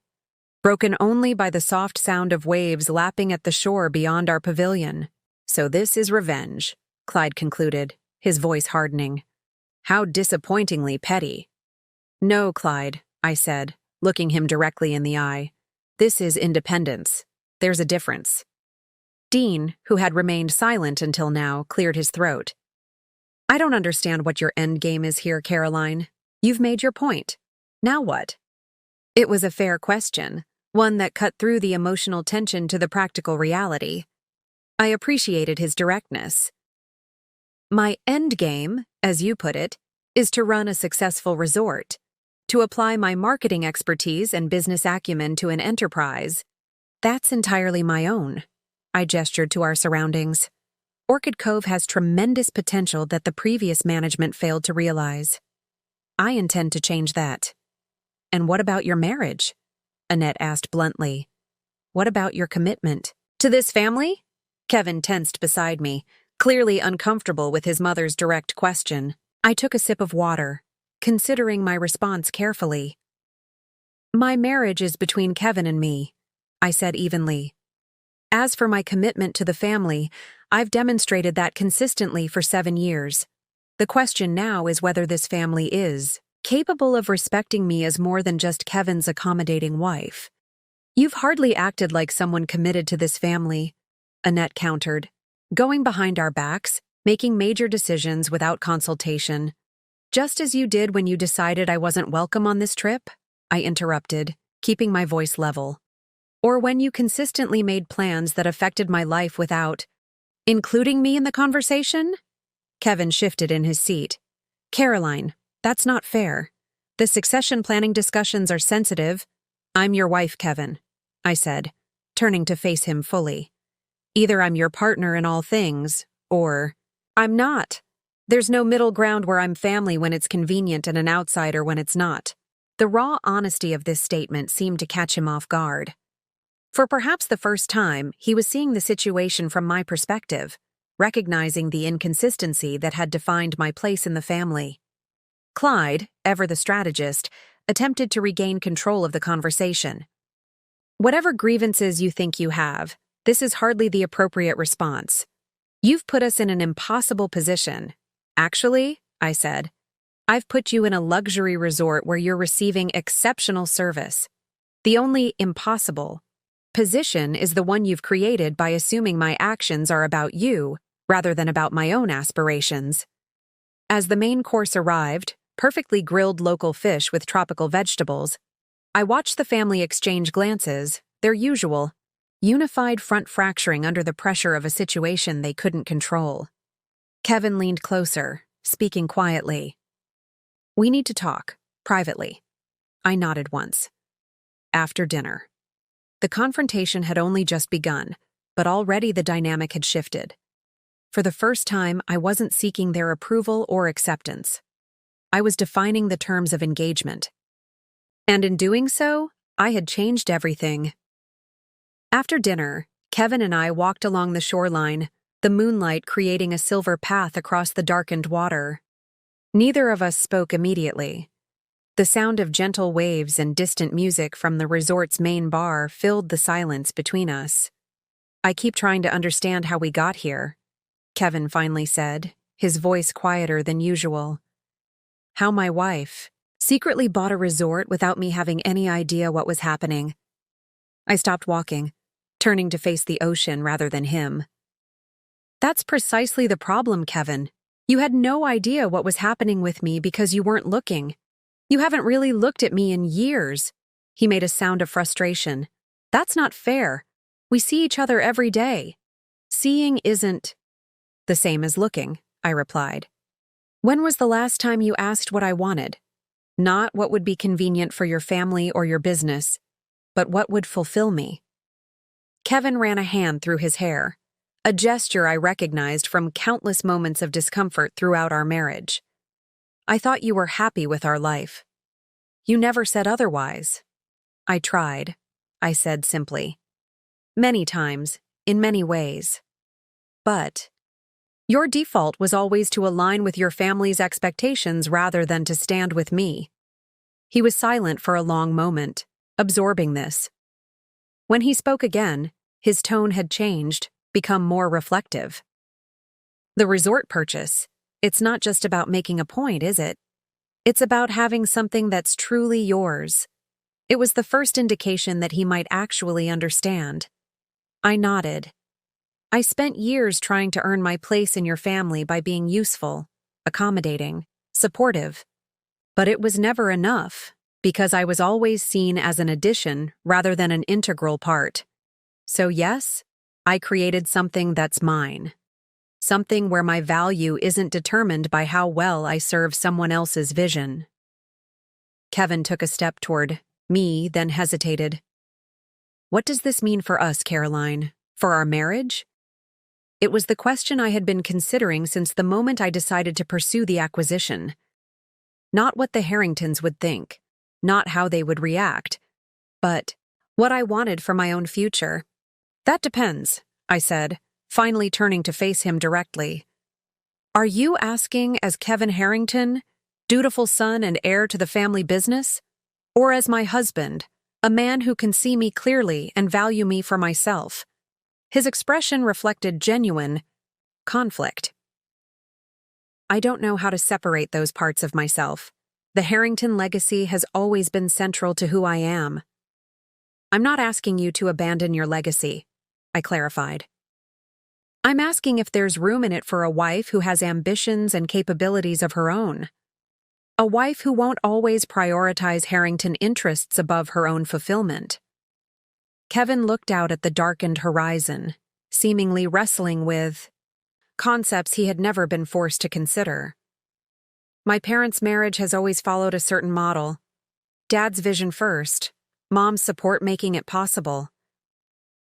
broken only by the soft sound of waves lapping at the shore beyond our pavilion. "So this is revenge," Clyde concluded, his voice hardening. "How disappointingly petty." "No, Clyde," I said, looking him directly in the eye. "This is independence. There's a difference." Dean, who had remained silent until now, cleared his throat. "I don't understand what your endgame is here, Caroline. You've made your point. Now what?" It was a fair question, one that cut through the emotional tension to the practical reality. I appreciated his directness. "My endgame, as you put it, is to run a successful resort, to apply my marketing expertise and business acumen to an enterprise. That's entirely my own." I gestured to our surroundings. "Orchid Cove has tremendous potential that the previous management failed to realize. I intend to change that." "And what about your marriage?" Annette asked bluntly. "What about your commitment to this family?" Kevin tensed beside me, clearly uncomfortable with his mother's direct question. I took a sip of water, considering my response carefully. "My marriage is between Kevin and me," I said evenly. "As for my commitment to the family, I've demonstrated that consistently for 7 years. The question now is whether this family is capable of respecting me as more than just Kevin's accommodating wife." "You've hardly acted like someone committed to this family," Annette countered. going behind our backs, making major decisions without consultation. Just as you did when you decided I wasn't welcome on this trip, I interrupted, keeping my voice level. Or when you consistently made plans that affected my life without including me in the conversation? Kevin shifted in his seat. Caroline, that's not fair. The succession planning discussions are sensitive. I'm your wife, Kevin, I said, turning to face him fully. Either I'm your partner in all things, or I'm not. There's no middle ground where I'm family when it's convenient and an outsider when it's not. The raw honesty of this statement seemed to catch him off guard. For perhaps the first time, he was seeing the situation from my perspective, recognizing the inconsistency that had defined my place in the family. Clyde, ever the strategist, attempted to regain control of the conversation. Whatever grievances you think you have, this is hardly the appropriate response. You've put us in an impossible position. Actually, I said, I've put you in a luxury resort where you're receiving exceptional service. The only impossible position is the one you've created by assuming my actions are about you rather than about my own aspirations. As the main course arrived, perfectly grilled local fish with tropical vegetables, I watched the family exchange glances, their usual, unified front fracturing under the pressure of a situation they couldn't control. Kevin leaned closer, speaking quietly. We need to talk, privately. I nodded once. After dinner. The confrontation had only just begun, but already the dynamic had shifted. For the first time, I wasn't seeking their approval or acceptance. I was defining the terms of engagement. And in doing so, I had changed everything. After dinner, Kevin and I walked along the shoreline, the moonlight creating a silver path across the darkened water. Neither of us spoke immediately. The sound of gentle waves and distant music from the resort's main bar filled the silence between us. I keep trying to understand how we got here, Kevin finally said, his voice quieter than usual. How my wife secretly bought a resort without me having any idea what was happening. I stopped walking, turning to face the ocean rather than him. That's precisely the problem, Kevin. You had no idea what was happening with me because you weren't looking. You haven't really looked at me in years. He made a sound of frustration. That's not fair. We see each other every day. Seeing isn't the same as looking, I replied. When was the last time you asked what I wanted? Not what would be convenient for your family or your business, but what would fulfill me. Kevin ran a hand through his hair, a gesture I recognized from countless moments of discomfort throughout our marriage. I thought you were happy with our life. You never said otherwise. I tried, I said simply. Many times, in many ways. But your default was always to align with your family's expectations rather than to stand with me. He was silent for a long moment, absorbing this. When he spoke again, his tone had changed, become more reflective. The resort purchase, it's not just about making a point, is it? It's about having something that's truly yours. It was the first indication that he might actually understand. I nodded. I spent years trying to earn my place in your family by being useful, accommodating, supportive. But it was never enough, because I was always seen as an addition rather than an integral part. So yes, I created something that's mine. Something where my value isn't determined by how well I serve someone else's vision. Kevin took a step toward me, then hesitated. What does this mean for us, Caroline? For our marriage? It was the question I had been considering since the moment I decided to pursue the acquisition. Not what the Harringtons would think, not how they would react, but what I wanted for my own future. That depends, I said, finally turning to face him directly. Are you asking as Kevin Harrington, dutiful son and heir to the family business? Or as my husband, a man who can see me clearly and value me for myself? His expression reflected genuine conflict. I don't know how to separate those parts of myself. The Harrington legacy has always been central to who I am. I'm not asking you to abandon your legacy, I clarified. I'm asking if there's room in it for a wife who has ambitions and capabilities of her own. A wife who won't always prioritize Harrington interests above her own fulfillment. Kevin looked out at the darkened horizon, seemingly wrestling with concepts he had never been forced to consider. My parents' marriage has always followed a certain model. Dad's vision first, Mom's support making it possible.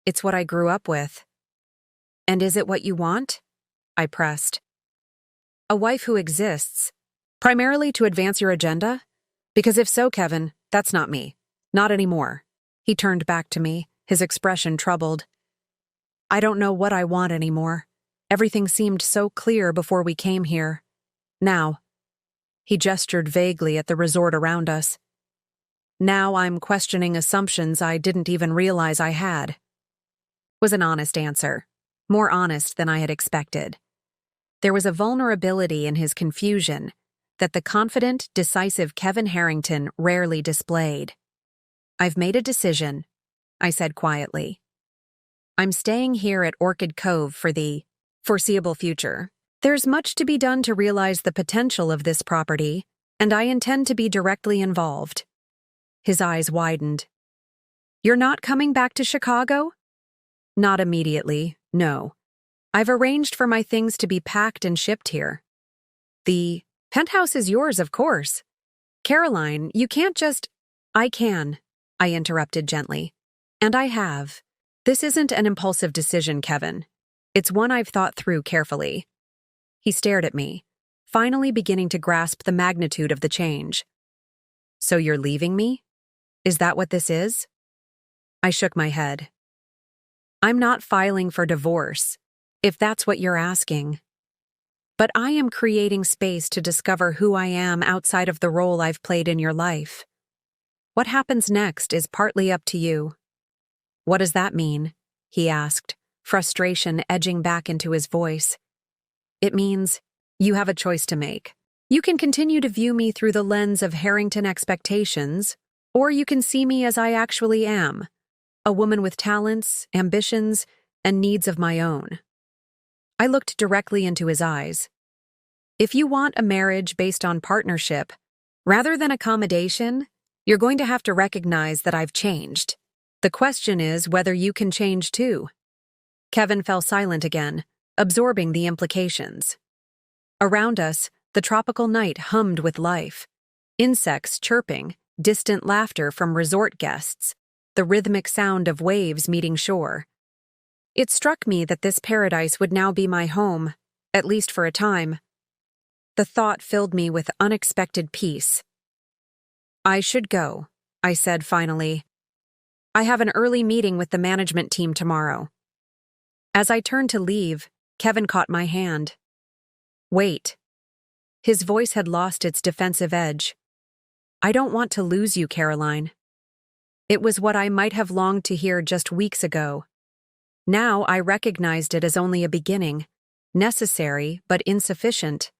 It's what I grew up with. And is it what you want? I pressed. A wife who exists, primarily to advance your agenda? Because if so, Kevin, that's not me. Not anymore. He turned back to me, his expression troubled. I don't know what I want anymore. Everything seemed so clear before we came here. Now. He gestured vaguely at the resort around us. Now I'm questioning assumptions I didn't even realize I had. Was an honest answer. More honest than I had expected. There was a vulnerability in his confusion that the confident, decisive Kevin Harrington rarely displayed. I've made a decision, I said quietly. I'm staying here at Orchid Cove for the foreseeable future. There's much to be done to realize the potential of this property, and I intend to be directly involved. His eyes widened. You're not coming back to Chicago? Not immediately, no. I've arranged for my things to be packed and shipped here. The penthouse is yours, of course. Caroline, you can't just— I can, I interrupted gently. And I have. This isn't an impulsive decision, Kevin. It's one I've thought through carefully. He stared at me, finally beginning to grasp the magnitude of the change. So you're leaving me? Is that what this is? I shook my head. I'm not filing for divorce, if that's what you're asking. But I am creating space to discover who I am outside of the role I've played in your life. What happens next is partly up to you. What does that mean? He asked, frustration edging back into his voice. It means you have a choice to make. You can continue to view me through the lens of Harrington expectations, or you can see me as I actually am, a woman with talents, ambitions, and needs of my own. I looked directly into his eyes. If you want a marriage based on partnership, rather than accommodation, you're going to have to recognize that I've changed. The question is whether you can change too. Kevin fell silent again, absorbing the implications. Around us, the tropical night hummed with life. Insects chirping, distant laughter from resort guests, the rhythmic sound of waves meeting shore. It struck me that this paradise would now be my home, at least for a time. The thought filled me with unexpected peace. I should go, I said finally. I have an early meeting with the management team tomorrow. As I turned to leave, Kevin caught my hand. Wait. His voice had lost its defensive edge. I don't want to lose you, Caroline. It was what I might have longed to hear just weeks ago. Now I recognized it as only a beginning, necessary but insufficient.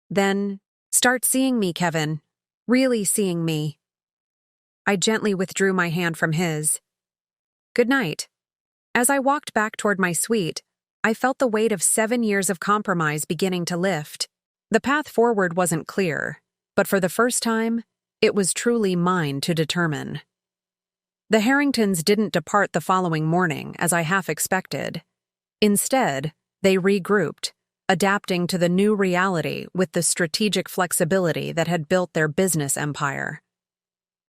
Then, start seeing me, Kevin. Really seeing me. I gently withdrew my hand from his. Good night. As I walked back toward my suite, I felt the weight of 7 years of compromise beginning to lift. The path forward wasn't clear, but for the first time, it was truly mine to determine. The Harringtons didn't depart the following morning, as I half expected. Instead, they regrouped, adapting to the new reality with the strategic flexibility that had built their business empire.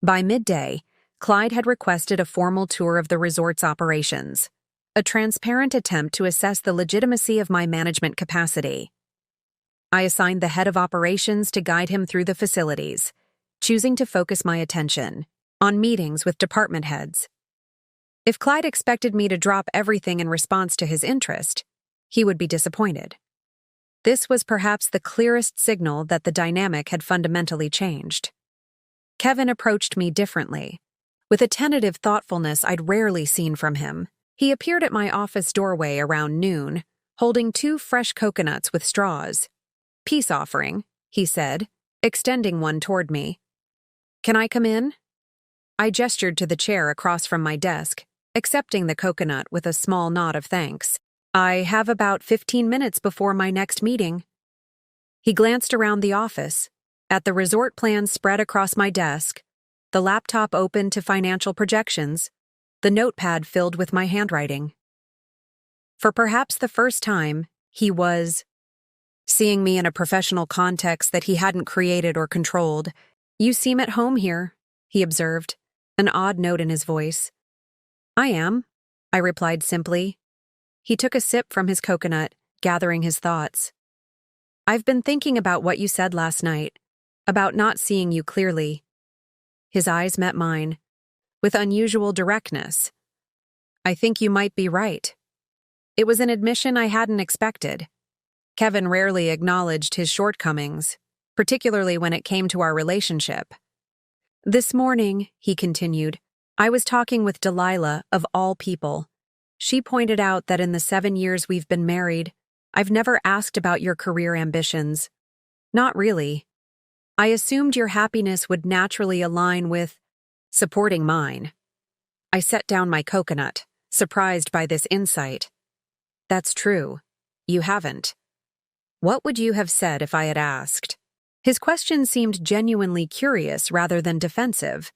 By midday, Clyde had requested a formal tour of the resort's operations, a transparent attempt to assess the legitimacy of my management capacity. I assigned the head of operations to guide him through the facilities, choosing to focus my attention on meetings with department heads. If Clyde expected me to drop everything in response to his interest, he would be disappointed. This was perhaps the clearest signal that the dynamic had fundamentally changed. Kevin approached me differently, with a tentative thoughtfulness I'd rarely seen from him. He appeared at my office doorway around noon, holding 2 fresh coconuts with straws. Peace offering, he said, extending one toward me. Can I come in? I gestured to the chair across from my desk, accepting the coconut with a small nod of thanks. I have about 15 minutes before my next meeting. He glanced around the office, at the resort plans spread across my desk, the laptop open to financial projections, the notepad filled with my handwriting. For perhaps the first time, he was seeing me in a professional context that he hadn't created or controlled. "You seem at home here," he observed, an odd note in his voice. "I am," I replied simply. He took a sip from his coconut, gathering his thoughts. "I've been thinking about what you said last night, about not seeing you clearly." His eyes met mine, with unusual directness. "I think you might be right." It was an admission I hadn't expected. Kevin rarely acknowledged his shortcomings, particularly when it came to our relationship. "This morning," he continued, "I was talking with Delilah, of all people. She pointed out that in the 7 years we've been married, I've never asked about your career ambitions. Not really. I assumed your happiness would naturally align with supporting mine." I set down my coconut, surprised by this insight. "That's true. You haven't. What would you have said if I had asked?" His question seemed genuinely curious rather than defensive.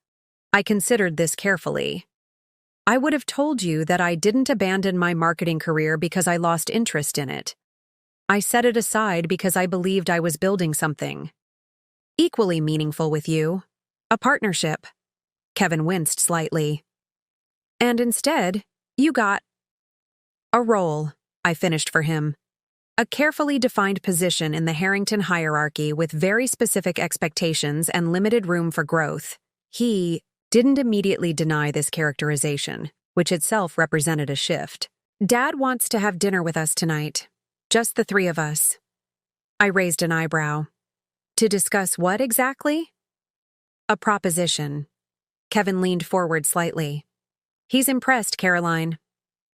I considered this carefully. "I would have told you that I didn't abandon my marketing career because I lost interest in it. I set it aside because I believed I was building something equally meaningful with you, a partnership." Kevin winced slightly. "And instead, you got a role," I finished for him. "A carefully defined position in the Harrington hierarchy with very specific expectations and limited room for growth." He didn't immediately deny this characterization, which itself represented a shift. "Dad wants to have dinner with us tonight. Just the three of us." I raised an eyebrow. "To discuss what exactly?" "A proposition." Kevin leaned forward slightly. "He's impressed, Caroline.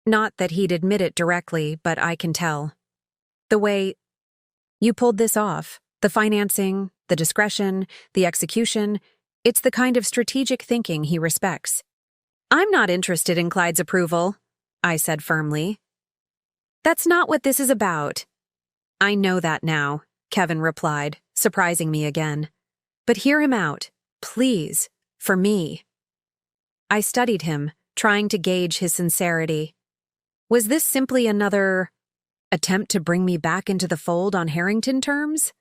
Not that he'd admit it directly, but I can tell. The way you pulled this off, the financing, the discretion, the execution, it's the kind of strategic thinking he respects." "I'm not interested in Clyde's approval," I said firmly. "That's not what this is about." "I know that now," Kevin replied, surprising me again. "But hear him out, please, for me." I studied him, trying to gauge his sincerity. Was this simply another attempt to bring me back into the fold on Harrington terms?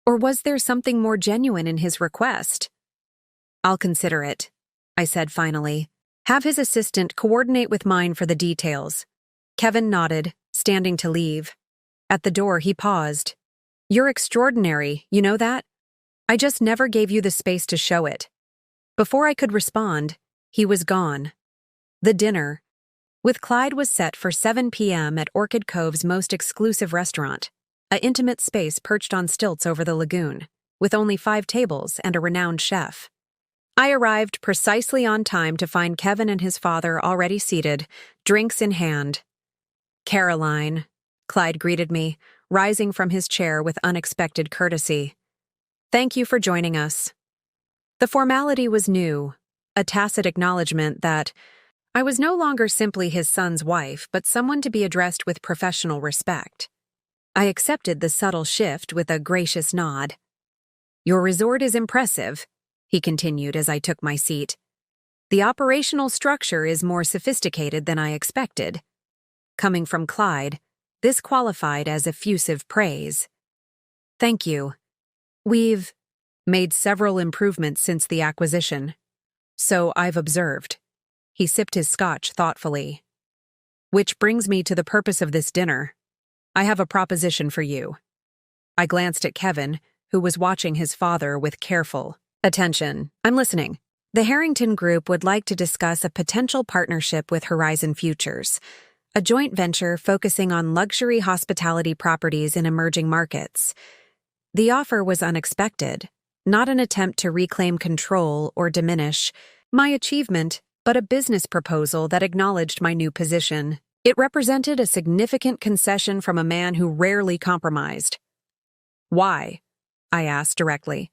Or was there something more genuine in his request? "I'll consider it," I said finally. "Have his assistant coordinate with mine for the details." Kevin nodded, standing to leave. At the door, he paused. "You're extraordinary, you know that? I just never gave you the space to show it." Before I could respond, he was gone. The dinner with Clyde was set for 7 p.m. at Orchid Cove's most exclusive restaurant, an intimate space perched on stilts over the lagoon, with only 5 tables and a renowned chef. I arrived precisely on time to find Kevin and his father already seated, drinks in hand. "Caroline," Clyde greeted me, rising from his chair with unexpected courtesy. "Thank you for joining us." The formality was new, a tacit acknowledgement that I was no longer simply his son's wife, but someone to be addressed with professional respect. I accepted the subtle shift with a gracious nod. "Your resort is impressive," he continued as I took my seat. "The operational structure is more sophisticated than I expected." Coming from Clyde, this qualified as effusive praise. "Thank you. We've made several improvements since the acquisition. So I've observed." He sipped his scotch thoughtfully. "Which brings me to the purpose of this dinner. I have a proposition for you." I glanced at Kevin, who was watching his father with careful attention. "I'm listening." The Harrington Group would like to discuss a potential partnership with Horizon Futures, a joint venture focusing on luxury hospitality properties in emerging markets. The offer was unexpected, not an attempt to reclaim control or diminish my achievement, but a business proposal that acknowledged my new position. It represented a significant concession from a man who rarely compromised. "Why?" I asked directly.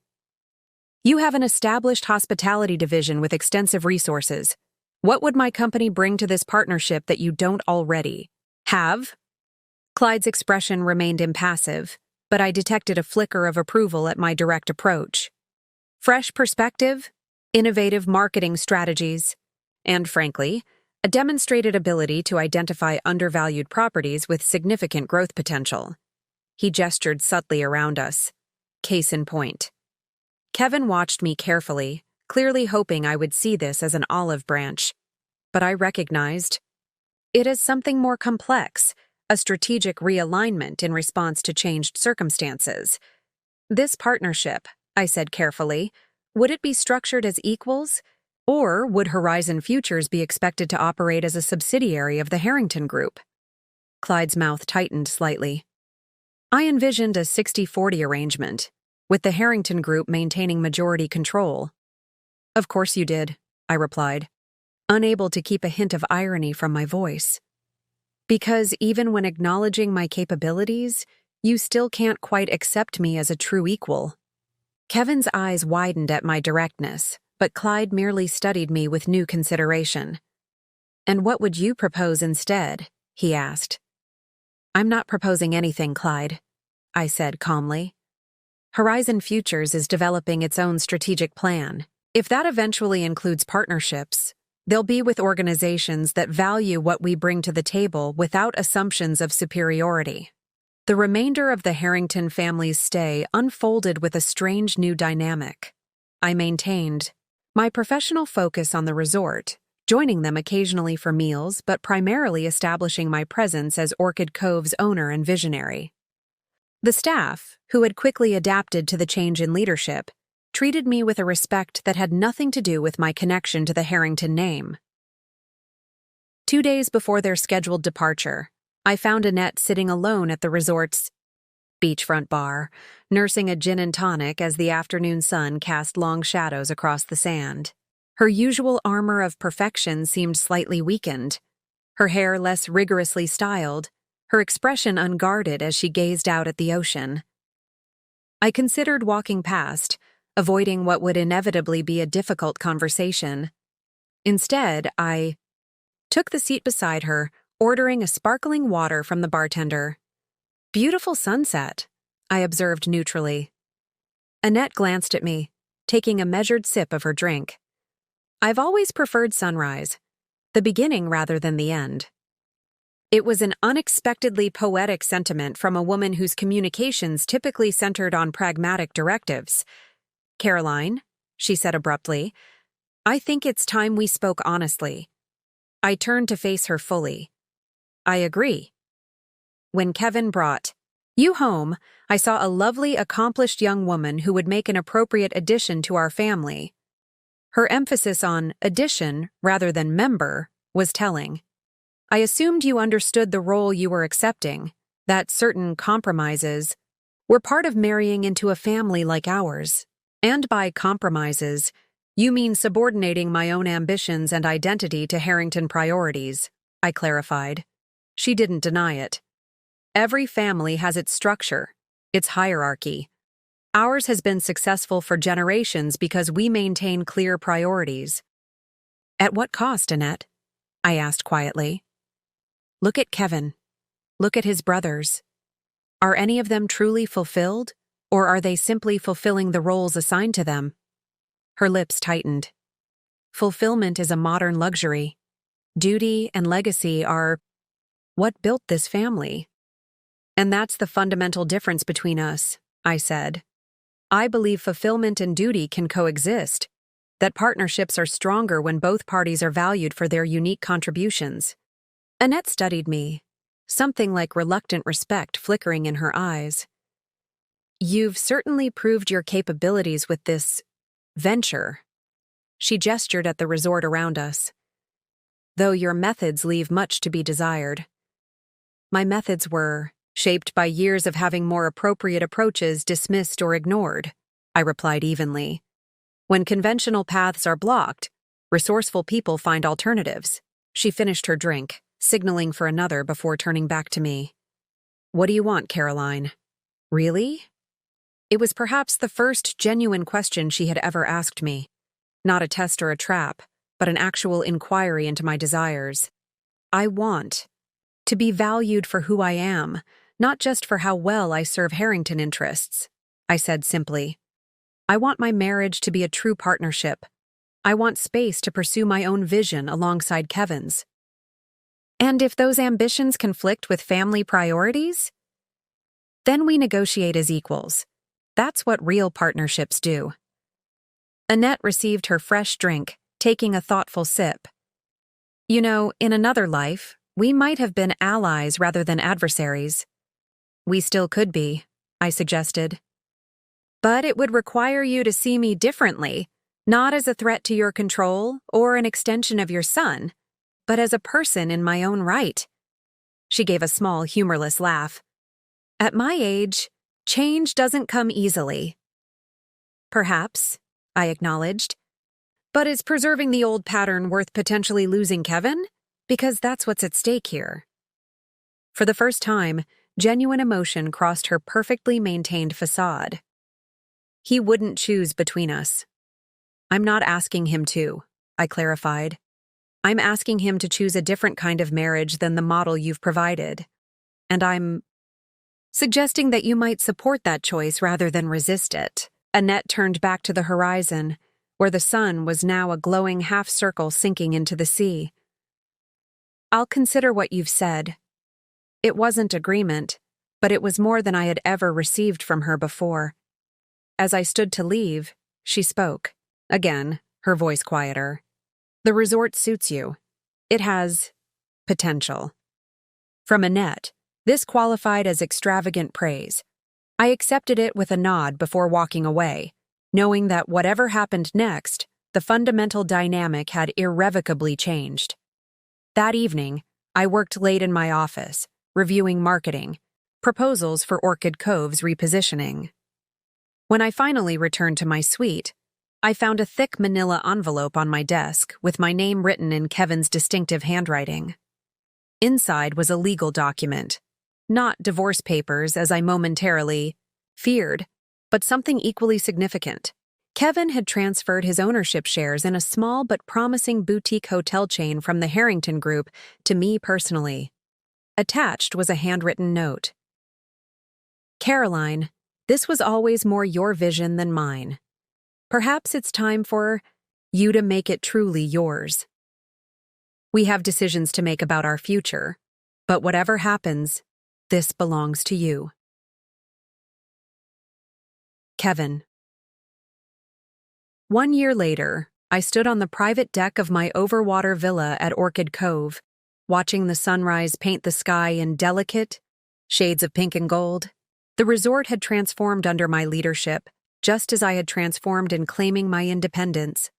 "You have an established hospitality division with extensive resources. What would my company bring to this partnership that you don't already have?" Clyde's expression remained impassive, but I detected a flicker of approval at my direct approach. Fresh perspective, innovative marketing strategies, and frankly, a demonstrated ability to identify undervalued properties with significant growth potential. He gestured subtly around us. Case in point. Kevin watched me carefully, clearly hoping I would see this as an olive branch. But I recognized it as something more complex, a strategic realignment in response to changed circumstances. This partnership, I said carefully, would it be structured as equals? Or would Horizon Futures be expected to operate as a subsidiary of the Harrington Group? Clyde's mouth tightened slightly. I envisioned a 60-40 arrangement, with the Harrington Group maintaining majority control. Of course you did, I replied, unable to keep a hint of irony from my voice. Because even when acknowledging my capabilities, you still can't quite accept me as a true equal. Kevin's eyes widened at my directness, but Clyde merely studied me with new consideration. And what would you propose instead? He asked. I'm not proposing anything, Clyde, I said calmly. Horizon Futures is developing its own strategic plan. If that eventually includes partnerships, they'll be with organizations that value what we bring to the table without assumptions of superiority. The remainder of the Harrington family's stay unfolded with a strange new dynamic. I maintained my professional focus on the resort, joining them occasionally for meals but primarily establishing my presence as Orchid Cove's owner and visionary. The staff, who had quickly adapted to the change in leadership, treated me with a respect that had nothing to do with my connection to the Harrington name. 2 days before their scheduled departure, I found Annette sitting alone at the resort's beachfront bar, nursing a gin and tonic as the afternoon sun cast long shadows across the sand. Her usual armor of perfection seemed slightly weakened, her hair less rigorously styled, her expression unguarded as she gazed out at the ocean. I considered walking past, avoiding what would inevitably be a difficult conversation. Instead, I took the seat beside her, ordering a sparkling water from the bartender. Beautiful sunset, I observed neutrally. Annette glanced at me, taking a measured sip of her drink. I've always preferred sunrise, the beginning rather than the end. It was an unexpectedly poetic sentiment from a woman whose communications typically centered on pragmatic directives. Caroline, she said abruptly, I think it's time we spoke honestly. I turned to face her fully. I agree. When Kevin brought you home, I saw a lovely, accomplished young woman who would make an appropriate addition to our family. Her emphasis on addition rather than member was telling. I assumed you understood the role you were accepting, that certain compromises were part of marrying into a family like ours. And by compromises, you mean subordinating my own ambitions and identity to Harrington priorities, I clarified. She didn't deny it. Every family has its structure, its hierarchy. Ours has been successful for generations because we maintain clear priorities. At what cost, Annette? I asked quietly. Look at Kevin. Look at his brothers. Are any of them truly fulfilled, or are they simply fulfilling the roles assigned to them? Her lips tightened. Fulfillment is a modern luxury. Duty and legacy are what built this family. And that's the fundamental difference between us, I said. I believe fulfillment and duty can coexist, that partnerships are stronger when both parties are valued for their unique contributions. Annette studied me, something like reluctant respect flickering in her eyes. You've certainly proved your capabilities with this venture. She gestured at the resort around us. Though your methods leave much to be desired. My methods were shaped by years of having more appropriate approaches dismissed or ignored, I replied evenly. When conventional paths are blocked, resourceful people find alternatives. She finished her drink, signaling for another before turning back to me. What do you want, Caroline? Really? It was perhaps the first genuine question she had ever asked me. Not a test or a trap, but an actual inquiry into my desires. I want To be valued for who I am, not just for how well I serve Harrington interests, I said simply. I want my marriage to be a true partnership. I want space to pursue my own vision alongside Kevin's. And if those ambitions conflict with family priorities? Then we negotiate as equals. That's what real partnerships do. Annette received her fresh drink, taking a thoughtful sip. You know, in another life, we might have been allies rather than adversaries. We still could be, I suggested. But it would require you to see me differently, not as a threat to your control or an extension of your son, but as a person in my own right. She gave a small, humorless laugh. At my age, change doesn't come easily. Perhaps, I acknowledged. But is preserving the old pattern worth potentially losing Kevin? Because that's what's at stake here. For the first time, genuine emotion crossed her perfectly maintained facade. He wouldn't choose between us. I'm not asking him to, I clarified. I'm asking him to choose a different kind of marriage than the model you've provided. And I'm suggesting that you might support that choice rather than resist it. Annette turned back to the horizon, where the sun was now a glowing half-circle sinking into the sea. I'll consider what you've said. It wasn't agreement, but it was more than I had ever received from her before. As I stood to leave, she spoke. Again, her voice quieter. The resort suits you. It has potential. From Annette, this qualified as extravagant praise. I accepted it with a nod before walking away, knowing that whatever happened next, the fundamental dynamic had irrevocably changed. That evening, I worked late in my office, reviewing marketing, proposals for Orchid Cove's repositioning. When I finally returned to my suite, I found a thick manila envelope on my desk with my name written in Kevin's distinctive handwriting. Inside was a legal document, not divorce papers as I momentarily feared, but something equally significant. Kevin had transferred his ownership shares in a small but promising boutique hotel chain from the Harrington Group to me personally. Attached was a handwritten note. Caroline, this was always more your vision than mine. Perhaps it's time for you to make it truly yours. We have decisions to make about our future, but whatever happens, this belongs to you. Kevin. 1 year later, I stood on the private deck of my overwater villa at Orchid Cove, watching the sunrise paint the sky in delicate shades of pink and gold. The resort had transformed under my leadership, just as I had transformed in claiming my independence.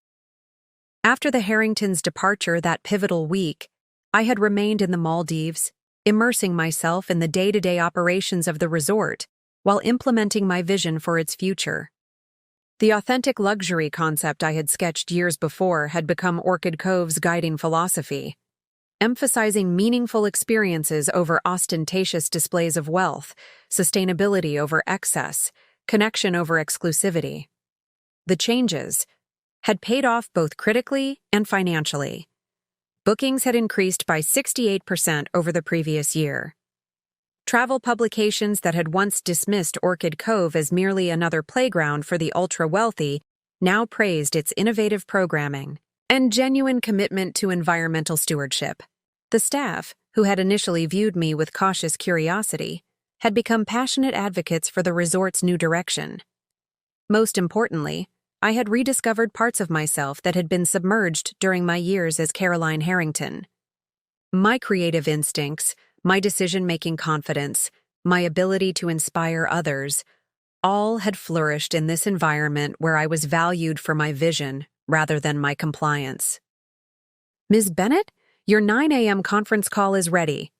After the Harringtons' departure that pivotal week, I had remained in the Maldives, immersing myself in the day-to-day operations of the resort while implementing my vision for its future. The authentic luxury concept I had sketched years before had become Orchid Cove's guiding philosophy, emphasizing meaningful experiences over ostentatious displays of wealth, sustainability over excess, connection over exclusivity. The changes had paid off both critically and financially. Bookings had increased by 68% over the previous year. Travel publications that had once dismissed Orchid Cove as merely another playground for the ultra-wealthy now praised its innovative programming and genuine commitment to environmental stewardship. The staff, who had initially viewed me with cautious curiosity, had become passionate advocates for the resort's new direction. Most importantly, I had rediscovered parts of myself that had been submerged during my years as Caroline Harrington. My creative instincts, my decision-making confidence, my ability to inspire others, all had flourished in this environment where I was valued for my vision rather than my compliance. Ms. Bennett, your 9 a.m. conference call is ready.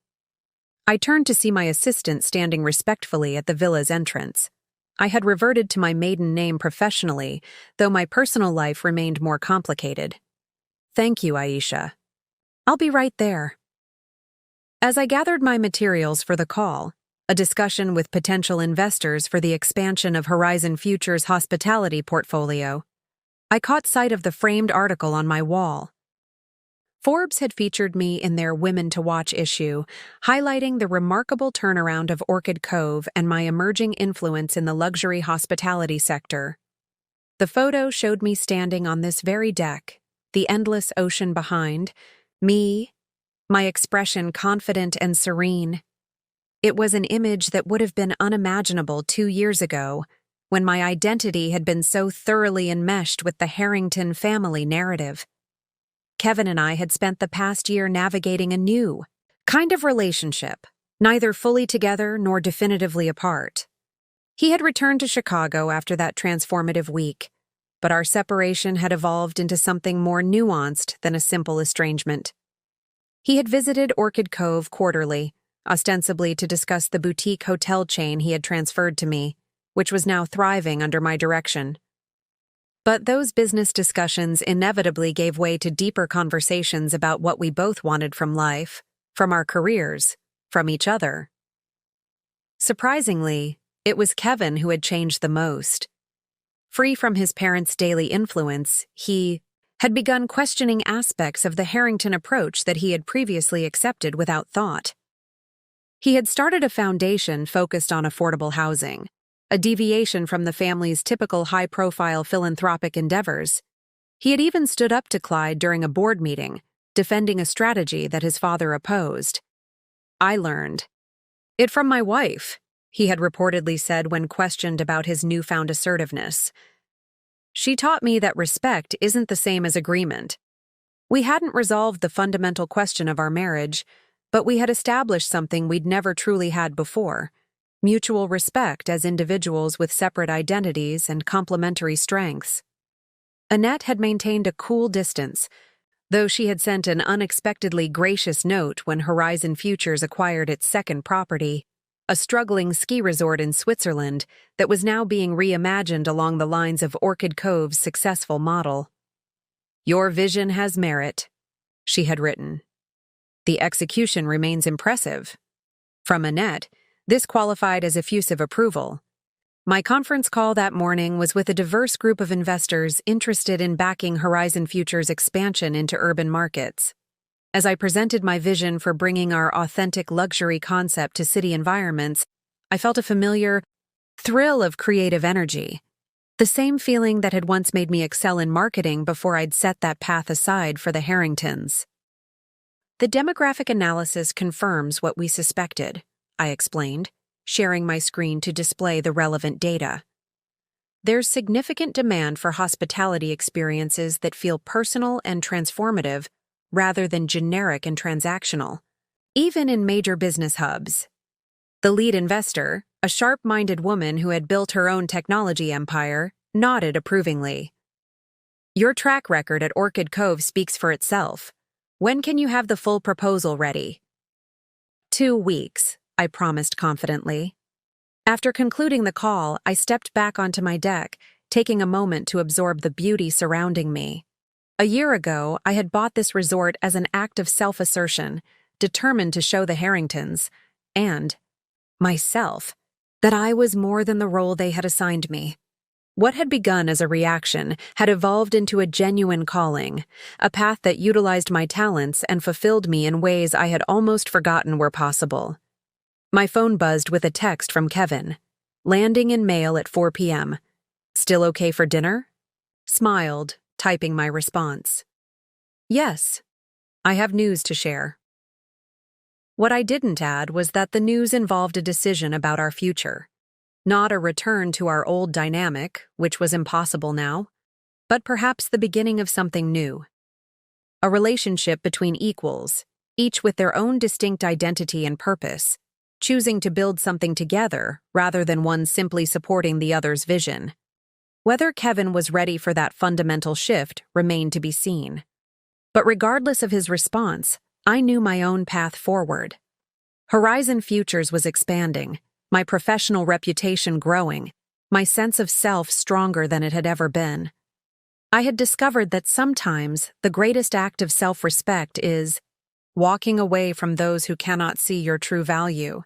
I turned to see my assistant standing respectfully at the villa's entrance. I had reverted to my maiden name professionally, though my personal life remained more complicated. Thank you, Aisha. I'll be right there. As I gathered my materials for the call, a discussion with potential investors for the expansion of Horizon Future's hospitality portfolio, I caught sight of the framed article on my wall. Forbes had featured me in their Women to Watch issue, highlighting the remarkable turnaround of Orchid Cove and my emerging influence in the luxury hospitality sector. The photo showed me standing on this very deck, the endless ocean behind, me, my expression confident and serene. It was an image that would have been unimaginable 2 years ago, when my identity had been so thoroughly enmeshed with the Harrington family narrative. Kevin and I had spent the past year navigating a new kind of relationship, neither fully together nor definitively apart. He had returned to Chicago after that transformative week, but our separation had evolved into something more nuanced than a simple estrangement. He had visited Orchid Cove quarterly, ostensibly to discuss the boutique hotel chain he had transferred to me, which was now thriving under my direction. But those business discussions inevitably gave way to deeper conversations about what we both wanted from life, from our careers, from each other. Surprisingly, it was Kevin who had changed the most. Free from his parents' daily influence, he had begun questioning aspects of the Harrington approach that he had previously accepted without thought. He had started a foundation focused on affordable housing, a deviation from the family's typical high-profile philanthropic endeavors. He had even stood up to Clyde during a board meeting, defending a strategy that his father opposed. I learned it from my wife, he had reportedly said when questioned about his newfound assertiveness. She taught me that respect isn't the same as agreement. We hadn't resolved the fundamental question of our marriage, but we had established something we'd never truly had before: mutual respect as individuals with separate identities and complementary strengths. Annette had maintained a cool distance, though she had sent an unexpectedly gracious note when Horizon Futures acquired its second property, a struggling ski resort in Switzerland that was now being reimagined along the lines of Orchid Cove's successful model. "Your vision has merit," she had written. "The execution remains impressive." From Annette, this qualified as effusive approval. My conference call that morning was with a diverse group of investors interested in backing Horizon Futures' expansion into urban markets. As I presented my vision for bringing our authentic luxury concept to city environments, I felt a familiar thrill of creative energy, the same feeling that had once made me excel in marketing before I'd set that path aside for the Harringtons. "The demographic analysis confirms what we suspected," I explained, sharing my screen to display the relevant data. "There's significant demand for hospitality experiences that feel personal and transformative rather than generic and transactional, even in major business hubs." The lead investor, a sharp-minded woman who had built her own technology empire, nodded approvingly. "Your track record at Orchid Cove speaks for itself. When can you have the full proposal ready?" 2 weeks, I promised confidently. After concluding the call, I stepped back onto my deck, taking a moment to absorb the beauty surrounding me. A year ago, I had bought this resort as an act of self-assertion, determined to show the Harringtons, and myself, that I was more than the role they had assigned me. What had begun as a reaction had evolved into a genuine calling, a path that utilized my talents and fulfilled me in ways I had almost forgotten were possible. My phone buzzed with a text from Kevin. "Landing in mail at 4 p.m. Still okay for dinner?" Smiled, typing my response. "Yes, I have news to share." What I didn't add was that the news involved a decision about our future. Not a return to our old dynamic, which was impossible now, but perhaps the beginning of something new. A relationship between equals, each with their own distinct identity and purpose, choosing to build something together rather than one simply supporting the other's vision. Whether Kevin was ready for that fundamental shift remained to be seen. But regardless of his response, I knew my own path forward. Horizon Futures was expanding, my professional reputation growing, my sense of self stronger than it had ever been. I had discovered that sometimes the greatest act of self-respect is walking away from those who cannot see your true value.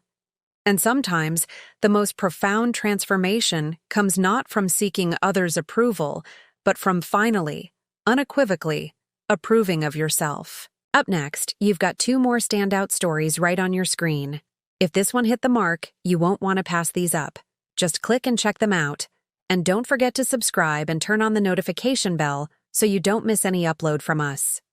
And sometimes the most profound transformation comes not from seeking others' approval, but from finally, unequivocally, approving of yourself. Up next, you've got 2 more standout stories right on your screen. If this one hit the mark, you won't want to pass these up. Just click and check them out. And don't forget to subscribe and turn on the notification bell so you don't miss any upload from us.